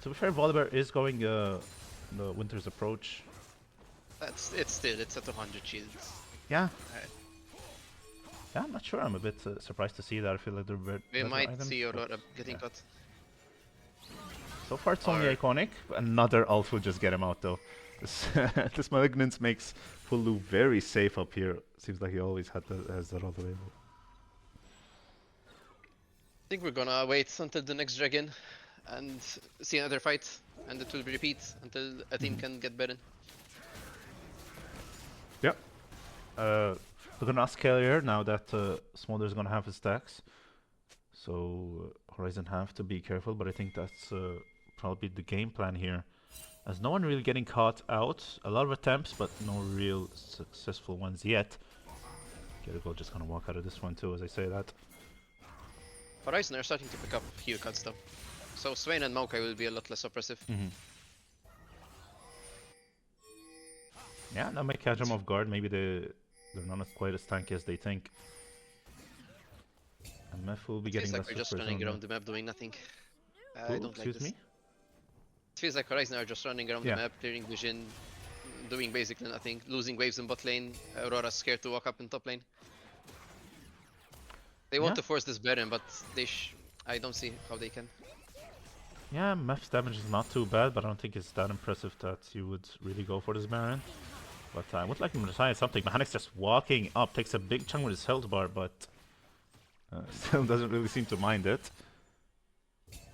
To be fair, Volibear is going the Winter's Approach. It's at 200 shields. Yeah. Alright. Yeah, I'm not sure. I'm a bit surprised to see that. I feel like they're We might items, see but Aurora getting cut. so far, it's only Iconic. Another ult will just get him out, though. This Malignance makes Pulu very safe up here. Seems like he always has that ult available. I think we're gonna wait until the next dragon and see another fight, and it will repeat until a team can get better. Yep. We're gonna ask Carrier now that Smolder's gonna have his stacks. So Horizon have to be careful, but I think that's probably the game plan here. As no one really getting caught out. A lot of attempts, but no real successful ones yet. Jericho just gonna walk out of this one too, as I say that. Horizon are starting to pick up heal cuts though. So Swain and Maokai will be a lot less oppressive. Yeah, that might catch them off guard. Maybe they're not quite as tanky as they think. And Mef will be It getting feels like that we're just super running zone. around the map doing nothing. Who? I don't like Excuse this. me? It feels like Horizon are just running around Yeah. the map, clearing vision, doing basically nothing, losing waves in bot lane. Aurora's scared to walk up in top lane. They want Yeah. to force this Baron, but I don't see how they can. Yeah, Mef's damage is not too bad, but I don't think it's that impressive that you would really go for this Baron. But I would like him to try something. Mechanic's just walking up, takes a big chunk with his health bar, but still doesn't really seem to mind it.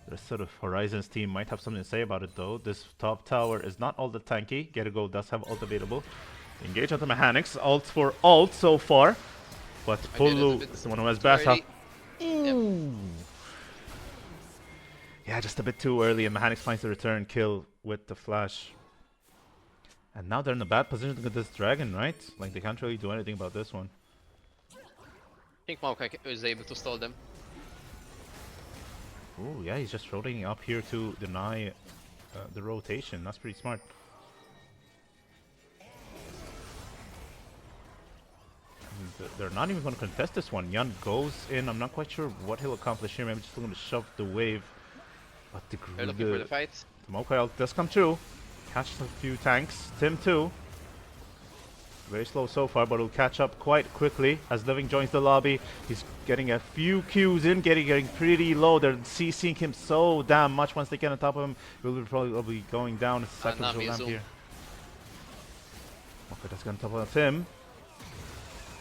The sort of Horizon's team might have something to say about it though. This top tower is not all that tanky. Get a Go does have ult available. Engage on the Mechanics. Ult for ult so far. But Pulu is the one who has best health. Yep. Yeah, just a bit too early, and Mechanics finds the return kill with the flash. And now they're in a bad position with this dragon, right? Like, they can't really do anything about this one. I think Maokai is able to stall them. Oh, yeah, he's just rotating up here to deny the rotation. That's pretty smart. And they're not even going to contest this one. Yan goes in. I'm not quite sure what he'll accomplish here. Maybe just going to shove the wave. But They're looking for the fight. the Maokai ult does come true. Catches a few tanks. Tim too. Very slow so far, but will catch up quite quickly as Living joins the lobby. He's getting a few Qs in, getting pretty low. They're CCing him so damn much. Once they get on top of him, he'll probably going down. It's a sacrificial lamp here. Okay, that's going to top of him.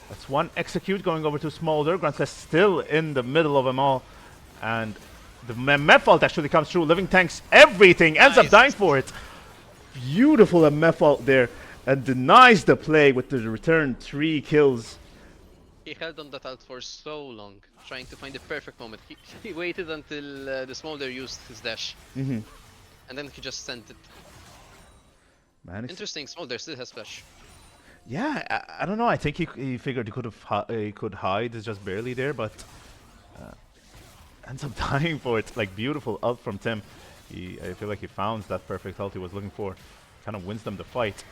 That's one execute going over to Smolder. Grandsless still in the middle of them all. And the MF ult actually comes through. Living tanks everything, ends up dying for it. Beautiful MF ult there. And denies the play with the return 3 kills. He held on that ult for so long, trying to find the perfect moment. He waited until the Smolder used his dash. And then he just sent it. Man, Interesting, Smolder still has flash. yeah, I don't know. I think he figured he could hide. It's just barely there, but ends up dying for it. Like, beautiful ult from Tim. I feel like he found that perfect ult he was looking for. Kind of wins them the fight.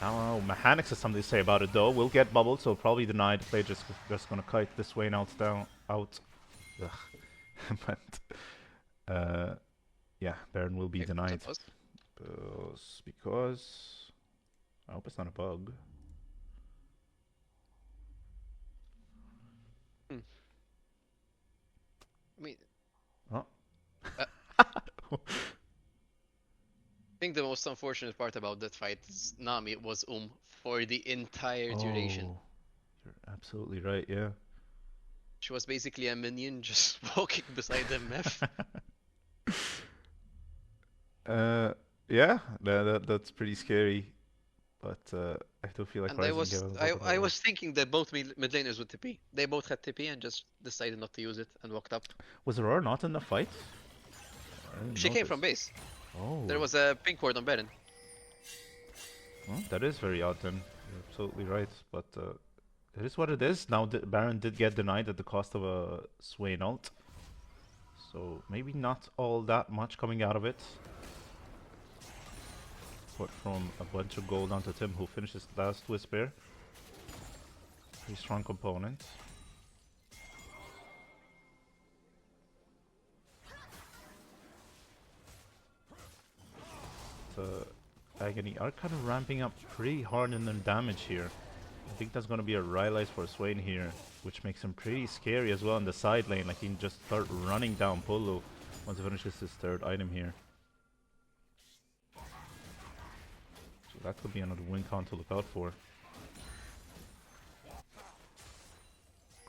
Now, Mechanics has something to say about it though. We'll get bubbled, so probably denied. Play just gonna kite this way and out. Ugh. But yeah, Baron will be denied. Because I hope it's not a bug. I mean, Oh. I think the most unfortunate part about that fight is Nami was for the entire duration. Oh, you're absolutely right, yeah. She was basically a minion just walking beside the MF. Yeah, that's pretty scary. But I do feel like And Horizon I was thinking that both mid laners would TP. They both had TP and just decided not to use it and walked up. Was Aurora not in the fight? She came from base. Oh. There was a pink ward on Baron. Well, that is very odd then. You're absolutely right. But it is what it is. Now Baron did get denied at the cost of a Swain ult. So maybe not all that much coming out of it. But from a bunch of gold onto Tim, who finishes last with Spear. Pretty strong component. Agony are kind of ramping up pretty hard in their damage here. I think that's going to be a Rylai's for Swain here, which makes him pretty scary as well in the side lane. Like, he can just start running down Pulu once he finishes his third item here. So that could be another win count to look out for.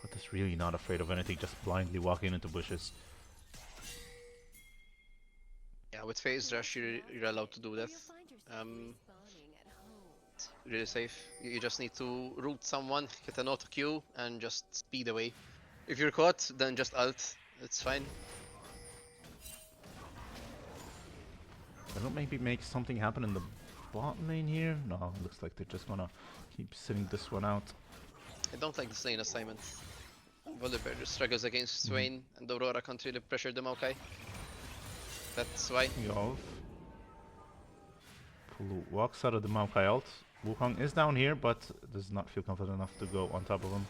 God, is really not afraid of anything, just blindly walking into bushes. Yeah, with phase rush you're allowed to do that. It's really safe. You just need to root someone, hit an auto Q, and just speed away. If you're caught, then just ult. It's fine. I don't maybe make something happen in the bot lane here. No, looks like they're just gonna keep sitting this one out. I don't like this lane assignment. Volibear struggles against Swain, and Aurora can't really pressure the Maokai. That's why. Pulu walks out of the Maokai ult, Wukong is down here, but does not feel confident enough to go on top of him.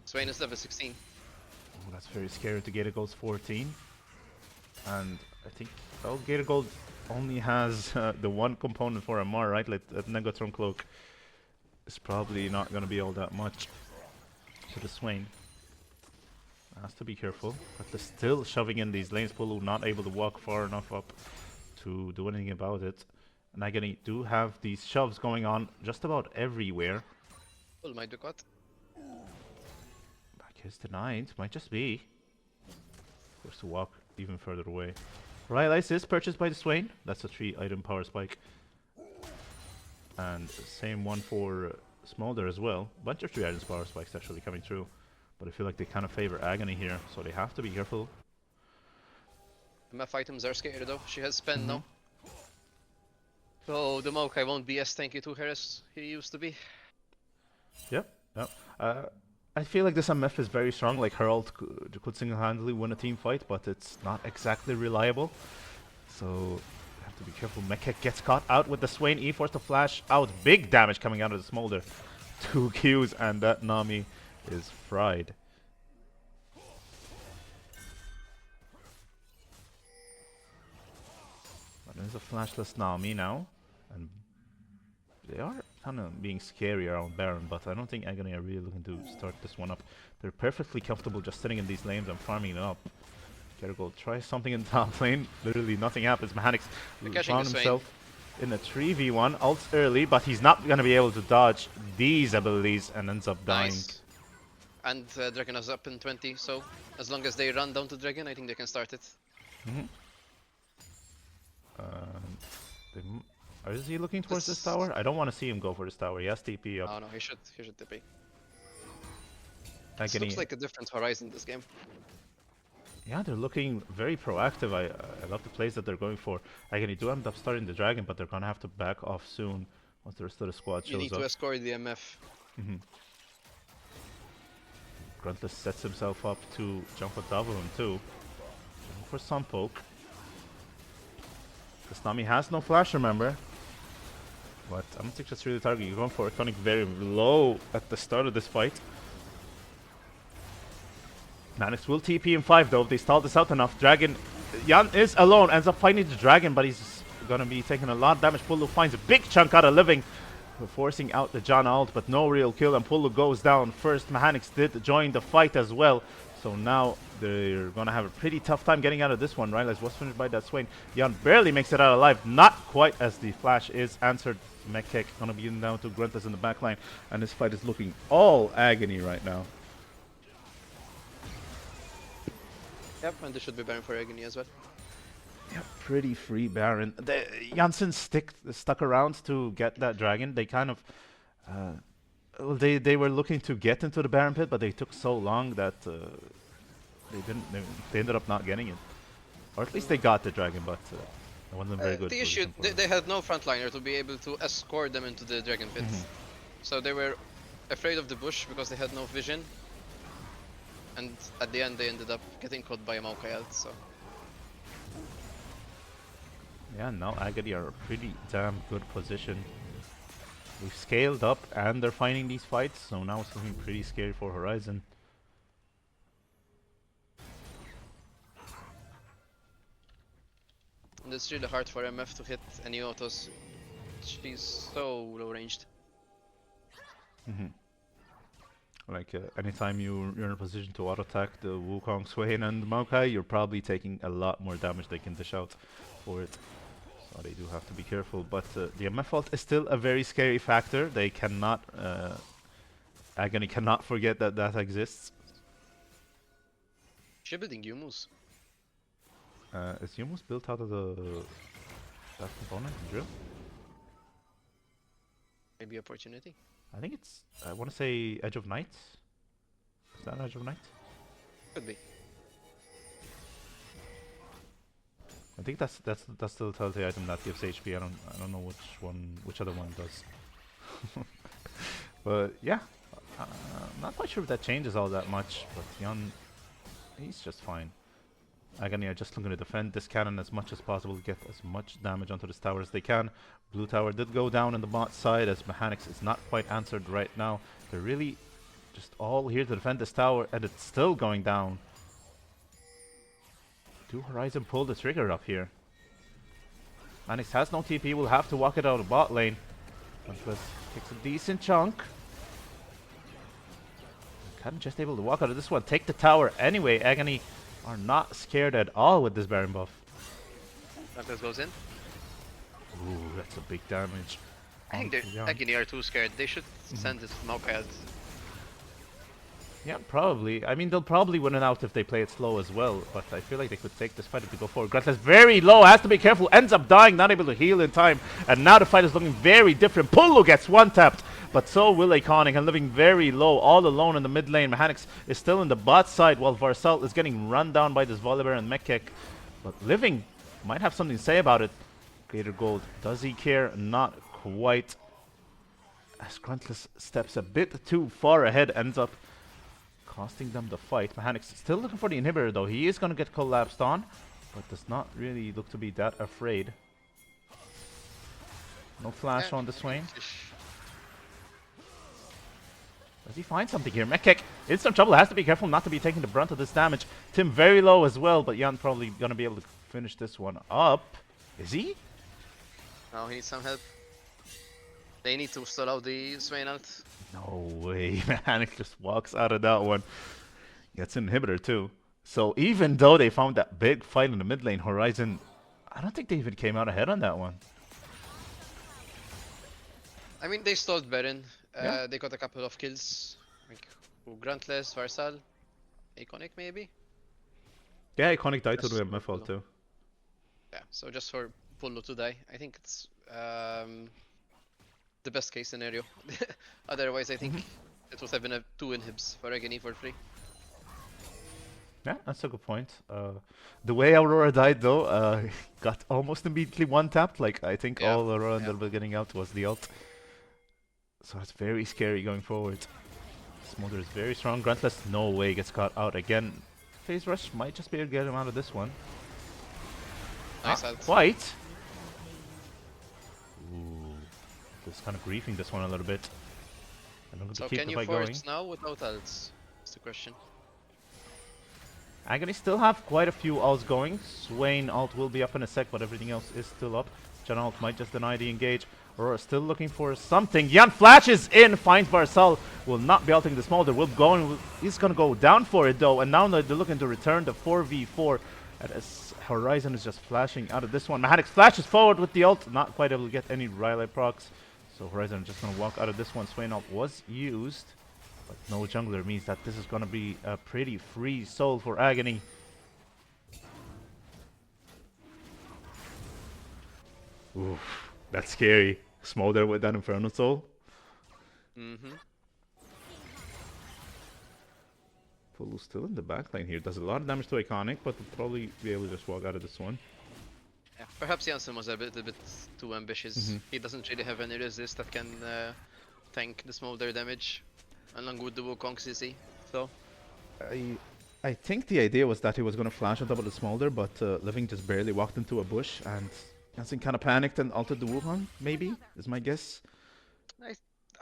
Swain is level 16. Oh, that's very scary to Gator Gold's 14. And I think, well, Gator Gold only has the one component for MR, right? Like that Negatron Cloak is probably not going to be all that much to the Swain. Has to be careful, but they're still shoving in these lanes. Pulu not able to walk far enough up to do anything about it. And Agony do have these shoves going on just about everywhere. Pull might be caught. Back is denied, might just be. Forced to walk even further away. Rylai's is purchased by the Swain. That's a 3-item power spike. And same one for Smolder as well. Bunch of 3 items power spikes actually coming through. But I feel like they kind of favor Agony here, so they have to be careful. MF items are scary though. She has spend now. So the Maokai won't be as tanky to her as he used to be. Yep. I feel like this MF is very strong. Like her ult could single-handedly win a team fight, but it's not exactly reliable. So you have to be careful. Mekek gets caught out with the Swain. E forced to flash out. Big damage coming out of the Smolder. 2 Qs and that Nami is fried. There's a flashless Nami now, and they are kind of being scary around Baron, but I don't think Agony are really looking to start this one up. They're perfectly comfortable just sitting in these lanes and farming it up. Kerrigal tries something in the top lane, literally nothing happens. Mechanics found himself in a 3v1, ults early, but he's not going to be able to dodge these abilities and ends up dying. Nice. And Dragon is up in 20, so as long as they run down to Dragon, I think they can start it. Is he looking towards this tower? I don't want to see him go for this tower. He has TP up. Oh no, he should TP. Agony. This looks like a different horizon this game. Yeah, they're looking very proactive. I love the plays that they're going for. Agony do end up starting the dragon, but they're gonna have to back off soon once the rest of the squad shows up. You need to escort the MF. Gruntless sets himself up to jump on top of him too. Going for some poke. This Nami has no flash, remember? But I don't think that's really the target. You're going for Iconic very low at the start of this fight. Manix will TP in 5 though if they stall this out enough. Dragon, Jan is alone, ends up fighting the dragon, but he's gonna be taking a lot of damage. Pulu finds a big chunk out of living, forcing out the John ult, but no real kill, and Pulu goes down first. Mechanics did join the fight as well, so now they're gonna have a pretty tough time getting out of this one. Rylai's was finished by that Swain. Jan barely makes it out alive, not quite as the flash is answered. Mekek gonna be down to Gruntless in the back line, and this fight is looking all Agony right now. Yep, and this should be Baron for Agony as well. Yeah, pretty free Baron. Janssen stuck around to get that dragon. They kind of well, they were looking to get into the Baron pit, but they took so long that they ended up not getting it, or at least they got the dragon, but it wasn't very good. The issue, they had no frontliner to be able to escort them into the dragon pit, so they were afraid of the bush because they had no vision, and at the end they ended up getting caught by a Maokai ult. So yeah, now Agony are a pretty damn good position. We've scaled up and they're finding these fights, so now it's looking pretty scary for Horizon. and it's really hard for MF to hit any autos. She's so low ranged. Like anytime you're in a position to auto attack the Wukong, Swain, and Maokai, you're probably taking a lot more damage they can dish out for it. So they do have to be careful, but the MF ult is still a very scary factor. They cannot, Agony cannot forget that that exists. She's building Yumus. Is Yumus built out of that component, drill? Maybe opportunity. I think it's, I want to say Edge of Night. Is that Edge of Night? Could be. I think that's the telltale item that gives HP. I don't know which other one does. But yeah, not quite sure if that changes all that much. But Jan, he's just fine. Agony are just looking to defend this cannon as much as possible, get as much damage onto this tower as they can. Blue tower did go down in the bot side as mechanics is not quite answered right now. They're really just all here to defend this tower, and it's still going down. Do Horizon pull the trigger up here? Manix has no TP, will have to walk it out of bot lane. Fronthless takes a decent chunk. Cannon just able to walk out of this one, take the tower anyway. Agony are not scared at all with this Baron buff. Fronthless goes in. Ooh, that's a big damage. I think Agony are too scared. They should send this Maokai out. Yeah, probably. I mean, they'll probably win it out if they play it slow as well, but I feel like they could take this fight if they go forward. Gruntless very low, has to be careful, ends up dying, not able to heal in time, and now the fight is looking very different. Pulu gets one-tapped, but so will Iconic, and living very low, all alone in the mid lane. Mechanics is still in the bot side, while Varsal is getting run down by this Volibear and Mekek, but Living might have something to say about it. Gator Gold, does he care? Not quite. As Gruntless steps a bit too far ahead, ends up costing them the fight. Mechanics still looking for the inhibitor though. He is going to get collapsed on, but does not really look to be that afraid. No flash on the Swain. Does he find something here? Mekek in some trouble. Has to be careful not to be taking the brunt of this damage. Tim very low as well, but Jan probably going to be able to finish this one up. Is he? No, he needs some help. They need to stall out the Swain ult. No way. Mechanic just walks out of that one. Gets an inhibitor too. So even though they found that big fight in the mid lane, Horizon, I don't think they even came out ahead on that one. I mean, they stalled Baron. Yeah. They got a couple of kills. Like Gruntless, Varsal, Iconic maybe? Yeah, Iconic died to Yes. the MFL too. Yeah, so just for Pulu to die, I think it's the best case scenario. Otherwise, I think it would have been a 2 inhibs for Agony for free. Yeah, that's a good point. The way Aurora died though, got almost immediately one-tapped. Like, I think Yeah, all Aurora yeah. ended up getting out was the ult. So it's very scary going forward. Smolder is very strong. Gruntless, no way, gets caught out again. Phase Rush might just be able to get him out of this one. Nice Not ult. quite. Ooh, just kind of griefing this one a little bit. I'm going to So keep can the you fight going. force now without ults? That's the question. Agony still have quite a few ults going. Swain ult will be up in a sec, but everything else is still up. Jan ult might just deny the engage. Aurora still looking for something. Jan flashes in, finds Varsal. Will not be ulting the Smolder. He's going to go down for it though. And now they're looking to return the 4v4. As Horizon is just flashing out of this one. Mechanics flashes forward with the ult. Not quite able to get any Riley procs. So Horizon just going to walk out of this one. Swain ult was used. But no jungler means that this is going to be a pretty free soul for Agony. Oof, that's scary. Smolder with that Inferno Soul. Pulu's still in the backline here. Does a lot of damage to Iconic, but will probably be able to just walk out of this one. Yeah, perhaps Jansen was a bit too ambitious. He doesn't really have any resist that can tank the Smolder damage, along with the Wukong CC. So I think the idea was that he was going to flash on top of the Smolder, but Living just barely walked into a bush, and Jansen kind of panicked and ulted the Wuhan, maybe, is my guess.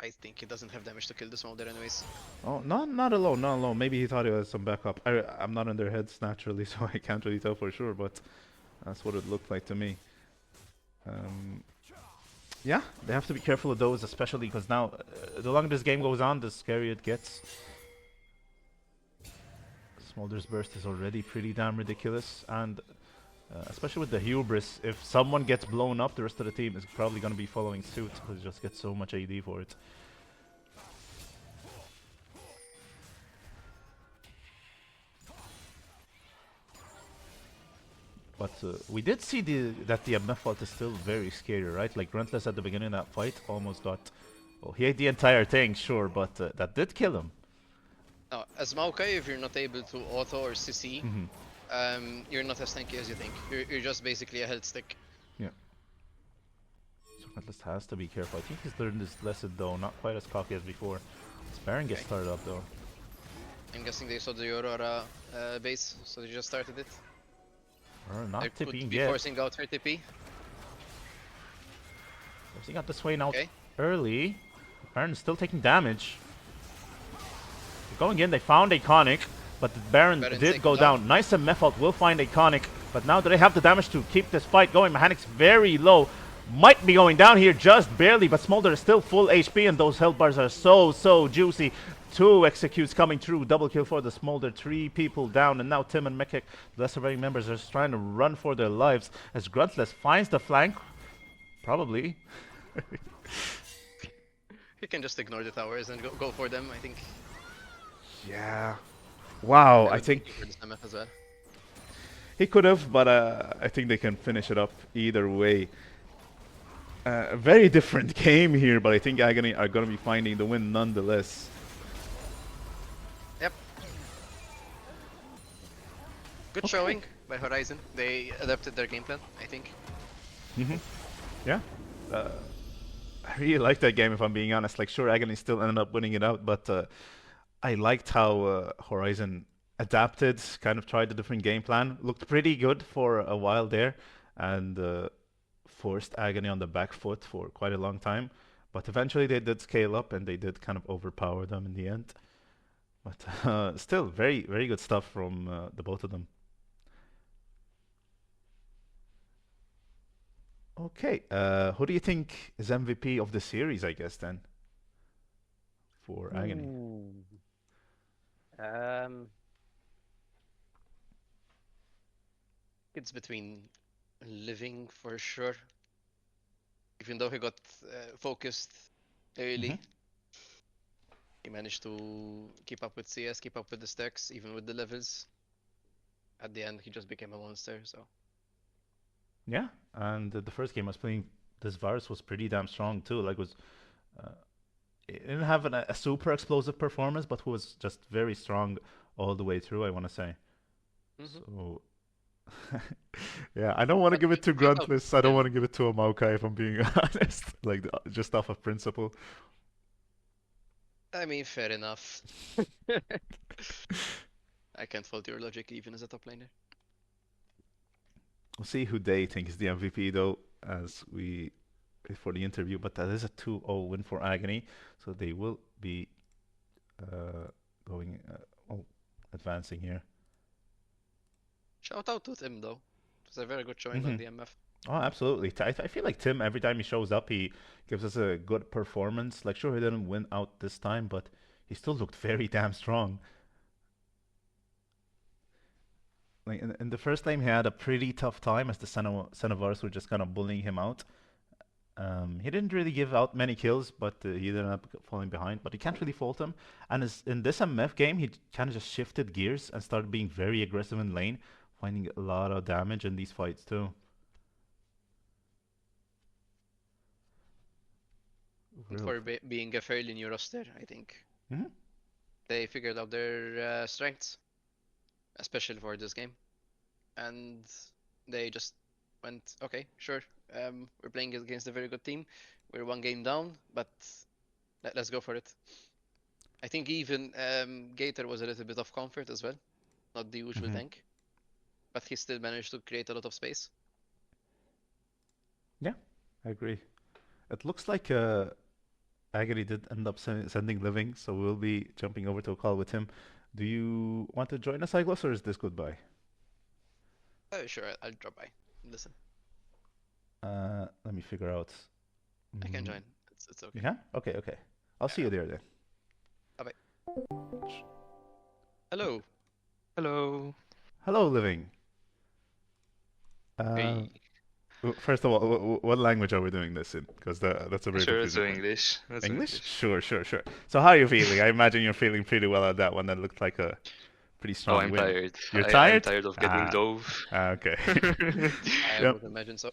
I think he doesn't have damage to kill the Smolder anyways. Oh, not alone, not alone. Maybe he thought he had some backup. I'm not in their heads naturally, so I can't really tell for sure, but that's what it looked like to me. Yeah, they have to be careful of those, especially because now, the longer this game goes on, the scarier it gets. Smolder's burst is already pretty damn ridiculous, and especially with the hubris, if someone gets blown up, the rest of the team is probably going to be following suit, because you just get so much AD for it. But we did see that the MF ult is still very scary, right? Like Gruntless at the beginning of that fight almost got... Well, he ate the entire thing, sure, but that did kill him. Now, as Maokai, if you're not able to auto or CC, you're not as tanky as you think. You're just basically a health stick. Yeah. So Gruntless has to be careful. I think he's learned his lesson though, not quite as cocky as before. This Baron gets started up though. I'm guessing they saw the Aurora base, so they just started it. Or They not could tipping be yet. forcing out her TP. Forcing out the Swain out Okay. early. Baron still taking damage. They're going in, they found Iconic, but the Baron Baron's did taken go down. Nice and Method will find Iconic, but now do they have the damage to keep this fight going? Mechanics very low. Might be going down here just barely, but Smolder is still full HP, and those health bars are so juicy. 2 executes coming through. Double kill for the Smolder. 3 people down, and now Tim and Mekik, the lesser rating members, are just trying to run for their lives as Gruntless finds the flank. Probably. He can just ignore the towers and go for them, I think. Yeah. Wow, They I would think be for this MF as well. he could have, but I think they can finish it up either way. A very different game here, but I think Agony are going to be finding the win nonetheless. Yep. Good showing by Horizon. They adapted their game plan, I think. Yeah. I really liked that game, if I'm being honest. Like, sure, Agony still ended up winning it out, but I liked how Horizon adapted, kind of tried a different game plan. Looked pretty good for a while there, and forced Agony on the back foot for quite a long time. But eventually they did scale up, and they did kind of overpower them in the end. But still, very good stuff from the both of them. Okay, who do you think is MVP of the series, I guess, then? For Agony. It's between Living for sure. Even though he got focused early, he managed to keep up with CS, keep up with the stacks, even with the levels. At the end, he just became a monster, so. Yeah, and the first game I was playing, this Varus was pretty damn strong too. Like, it didn't have a super explosive performance, but was just very strong all the way through, I want to say. So, yeah, I don't want to give it to Gruntless. I don't want to give it to a Maokai, if I'm being honest. Like, just off of principle. I mean, fair enough. I can't fault your logic even as a top laner. We'll see who they think is the MVP, though, as we for the interview. But that is a 2-0 win for Agony, so they will be advancing here. Shout out to Tim, though. It was a very good showing on the MF. Oh, absolutely. I feel like Tim, every time he shows up, he gives us a good performance. Like, sure, he didn't win out this time, but he still looked very damn strong. Like, in the first game, he had a pretty tough time as the Cenovars were just kind of bullying him out. He didn't really give out many kills, but he ended up falling behind. But you can't really fault him. And in this MF game, he kind of just shifted gears and started being very aggressive in lane, finding a lot of damage in these fights too. For being a fairly new roster, I think. They figured out their strengths, especially for this game. And they just went, okay, sure, we're playing against a very good team. We're one game down, but let's go for it. I think even Gator was a little bit of comfort as well, not the usual tank, but he still managed to create a lot of space. Yeah, I agree. It looks like Agony did end up sending Living, so we'll be jumping over to a call with him. Do you want to join us, Aiglos, or is this goodbye? Sure, I'll drop by. Listen. Let me figure out. I can join. It's okay. Yeah? Okay. I'll see you there then. Bye-bye. Hello. Hello, Living. Hey. First of all, what language are we doing this in? Because that's a very Sure, it's confusing English. English? Sure. So how are you feeling? I imagine you're feeling pretty well at that one. That looked like a pretty strong I'm win. tired. You're tired? I'm tired of getting dove. Okay. I would imagine so.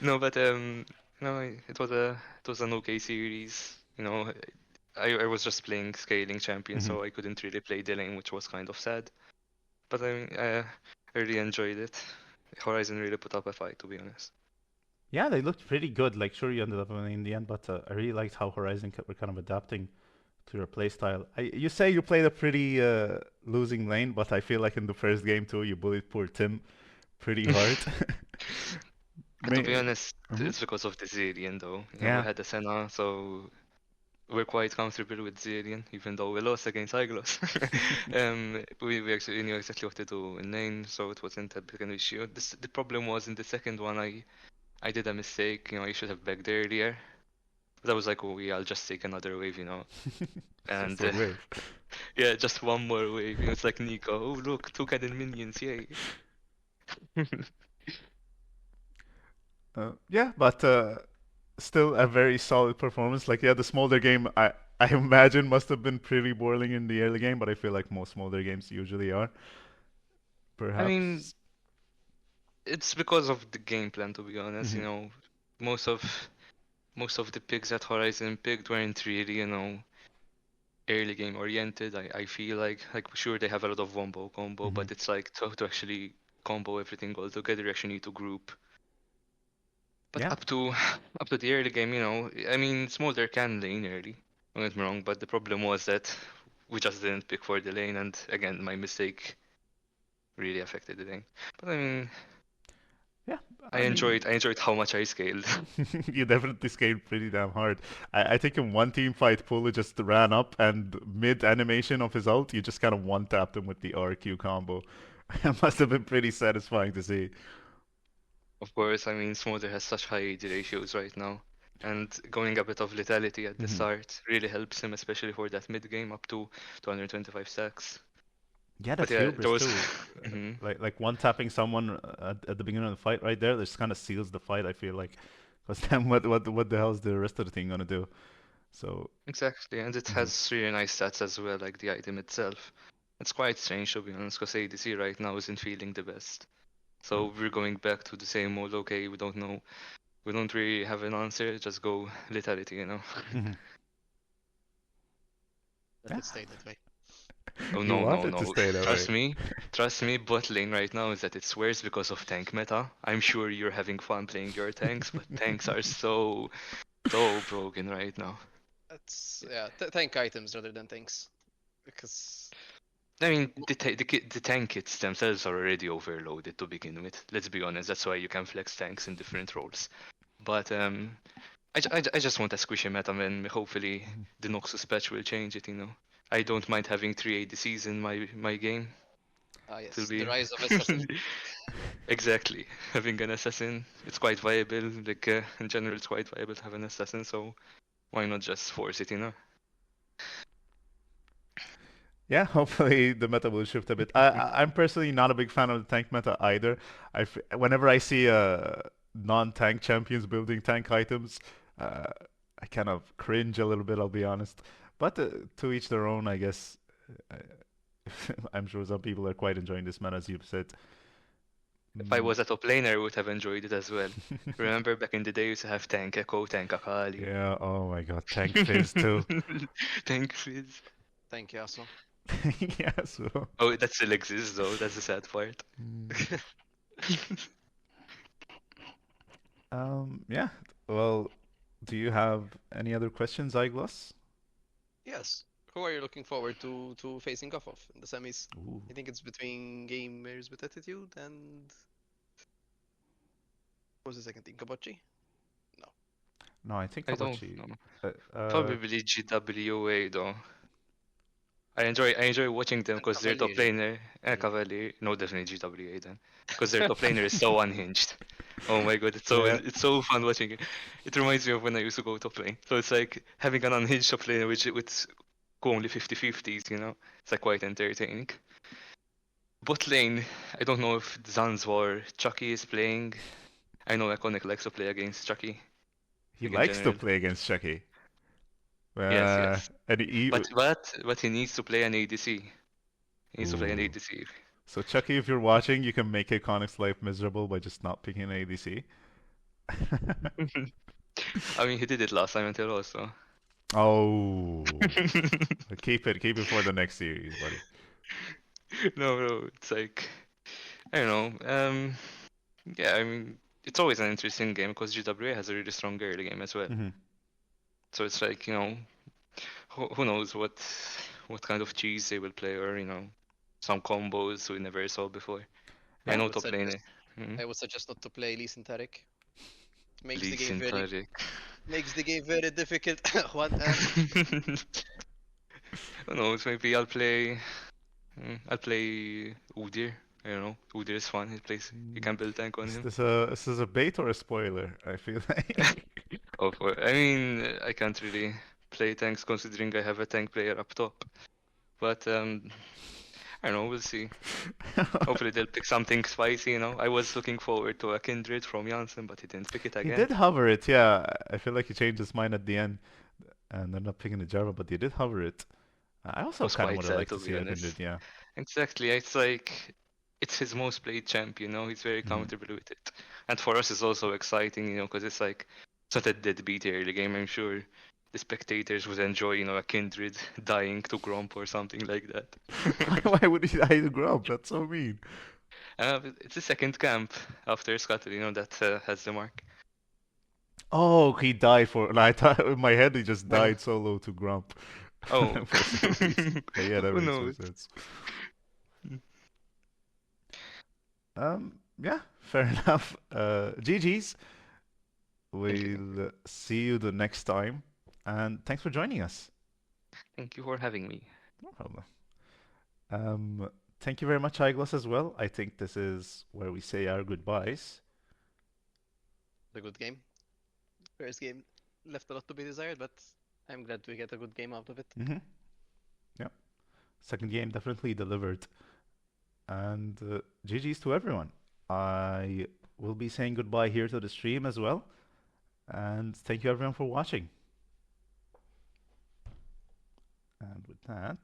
No, but no, it was an okay series. You know, I was just playing scaling champion, so I couldn't really play the lane, which was kind of sad. But I mean, I really enjoyed it. Horizon really put up a fight, to be honest. Yeah, they looked pretty good. Like, sure, you ended up winning in the end, but I really liked how Horizon were kind of adapting to your playstyle. You say you played a pretty losing lane, but I feel like in the first game too, you bullied poor Tim pretty hard. To be May- honest, Mhm. it's because of the Zillion though. You know, Yeah. we had the Senna, so we're quite comfortable with Zillion, even though we lost against Aiglos. We actually knew exactly what to do in lane, so it wasn't a big an issue. The problem was in the second one, I did a mistake. You know, I should have backed earlier. But I was like, oh yeah, I'll just take another wave, you know. And Just one wave. yeah, just one more wave. You know, it's like Nico. Oh look, 2 cannon minions, yay. Yeah, but still a very solid performance. Like, yeah, the Smolder game, I imagine must have been pretty boring in the early game, but I feel like most Smolder games usually are. I mean, Perhaps. it's because of the game plan, to be honest. You Mhm. know, most of most of the picks that Horizon picked weren't really, you know, early game oriented. I feel like sure they have a lot of wombo combo, Mhm. but it's like to actually combo everything all together, you actually need to group. But Yeah. up to the early game, you know, I mean, Smolder can lane early. Don't get me wrong, but the problem was that we just didn't pick for the lane, and again, my mistake really affected the lane. But I mean, Yeah. I I mean, enjoyed how much I scaled. you definitely scaled pretty damn hard. I think in one team fight, Pulu just ran up and mid animation of his ult, you just kind of one tapped him with the RQ combo. It must have been pretty satisfying to see. Of course, I mean, Smolder has such high AD ratios right now, and going a bit of lethality at the Mhm. start really helps him, especially for that mid game up to 225 stacks. Yeah, that But yeah, heal there burst was. too. Mhm. Like one tapping someone at the beginning of the fight right there, this kind of seals the fight. I feel like, because then what the hell is the rest of the team gonna do? So. Exactly, and it Mhm. has really nice stats as well, like the item itself. It's quite strange to be honest, because ADC right now isn't feeling the best. So we're going back to the same old, okay, we don't know, we don't really have an answer, just go lethality, you know? Mhm. Let Yeah, it stay that way. Oh you no, want no, it to no. stay that way. Trust me, bot lane right now is at its worst because of tank meta. I'm sure you're having fun playing your tanks, but tanks are so broken right now. That's yeah, tank items rather than things. Because I mean, the tank kits themselves are already overloaded to begin with. Let's be honest, that's why you can flex tanks in different roles. But I just want a squishy meta, man. Hopefully, the Noxus patch will change it. You know, I don't mind having 3 ADCs in my game. It'll yes, the be rise of assassin. exactly having an assassin. It's quite viable. Like in general, it's quite viable to have an assassin. So why not just force it? You know. Yeah, hopefully the meta will shift a bit. I'm personally not a big fan of the tank meta either. Whenever I see non-tank champions building tank items, uh, I kind of cringe a little bit, I'll be honest. But to each their own, I guess. Uh, I'm sure some people are quite enjoying this meta, as you've said. If I Mm. was a top laner, I would have enjoyed it as well. Remember back in the day, we used to have Tank Echo, Tank Akali. Yeah, oh my god, tank phase too. Tank Fizz. Thank you, Aso. Yeah, so. Oh, that still exists though, that's the sad part. Mm. Yeah. Well, do you have any other questions, Aiglos? Yes. Who are you looking forward to facing off of in the semis? Ooh. I think it's between gamers with attitude and what was the second thing? Kabachi? No. No, I think I don't Kabachi. know. Uh, uh, Probably GWA though. I enjoy watching them And because their top Cavalieri. laner, Mm. Cavalier, no, definitely GWA then, because their top laner is so unhinged. Oh my god, yeah. it's so fun watching it. It reminds me of when I used to go top lane. So it's like having an unhinged top laner which with go only 50-50s, you know. It's like quite entertaining. Bot lane, I don't know if Zanzor Chucky is playing. I know Iconic likes to play against Chucky, He like in likes to general. play against Chucky. Yes, yes. And he, But he needs to play an ADC. He needs to play an ooh. ADC. So Chucky, if you're watching, you can make Iconic's life miserable by just not picking an ADC. I mean, he did it last time until also. Oh, keep it for the next series, buddy. No, it's like I don't know. Yeah, I mean, it's always an interesting game because GWA has a really strong early game as well. Hmm. So it's like who knows what kind of cheese they will play or some combos we never saw before. I Yeah. know Would top said this. lane. I would suggest not to play Lee Sin Tariq. Makes the Lee game Sin very Tariq. makes the game very difficult. What? Who knows? Maybe I'll play Udyr. I don't know. Udyr is fun. You can build tank on him. This is a bait or a spoiler? I feel like. I mean, I can't really play tanks considering I have a tank player up top. But I don't know. We'll see. Hopefully they'll pick something spicy. I was looking forward to a Kindred from Janssen, but he didn't pick it He again. did hover it, yeah. I feel like he changed his mind at the end, and they're not picking the Java, but he did hover it. I also Was kind of quite would have sad, liked to to be see a honest. Kindred, yeah. Exactly. It's his most played champ. He's very Mhm. comfortable with it. And for us, it's also exciting, because it's not a deadbeat early game. I'm sure the spectators would enjoy, a Kindred dying to Gromp or something like that. Why would he die to Grump? That's so mean. It's the second camp after Scuttle, that has the mark. Oh, he died for. I thought in my head he just Well, died solo to Grump. Oh, For some reason. But yeah, that who makes no knows? sense. Yeah, fair enough. GG's. Thank you. We'll see you the next time, and thanks for joining us. Thank you for having me. No problem. Thank you very much, Aiglos, as well. I think this is where we say our goodbyes. A good game. First game left a lot to be desired, but I'm glad we get a good game out of it. Mm-hmm. Yeah. Second game definitely delivered. And GG's to everyone. I will be saying goodbye here to the stream as well. And thank you everyone for watching. And with that...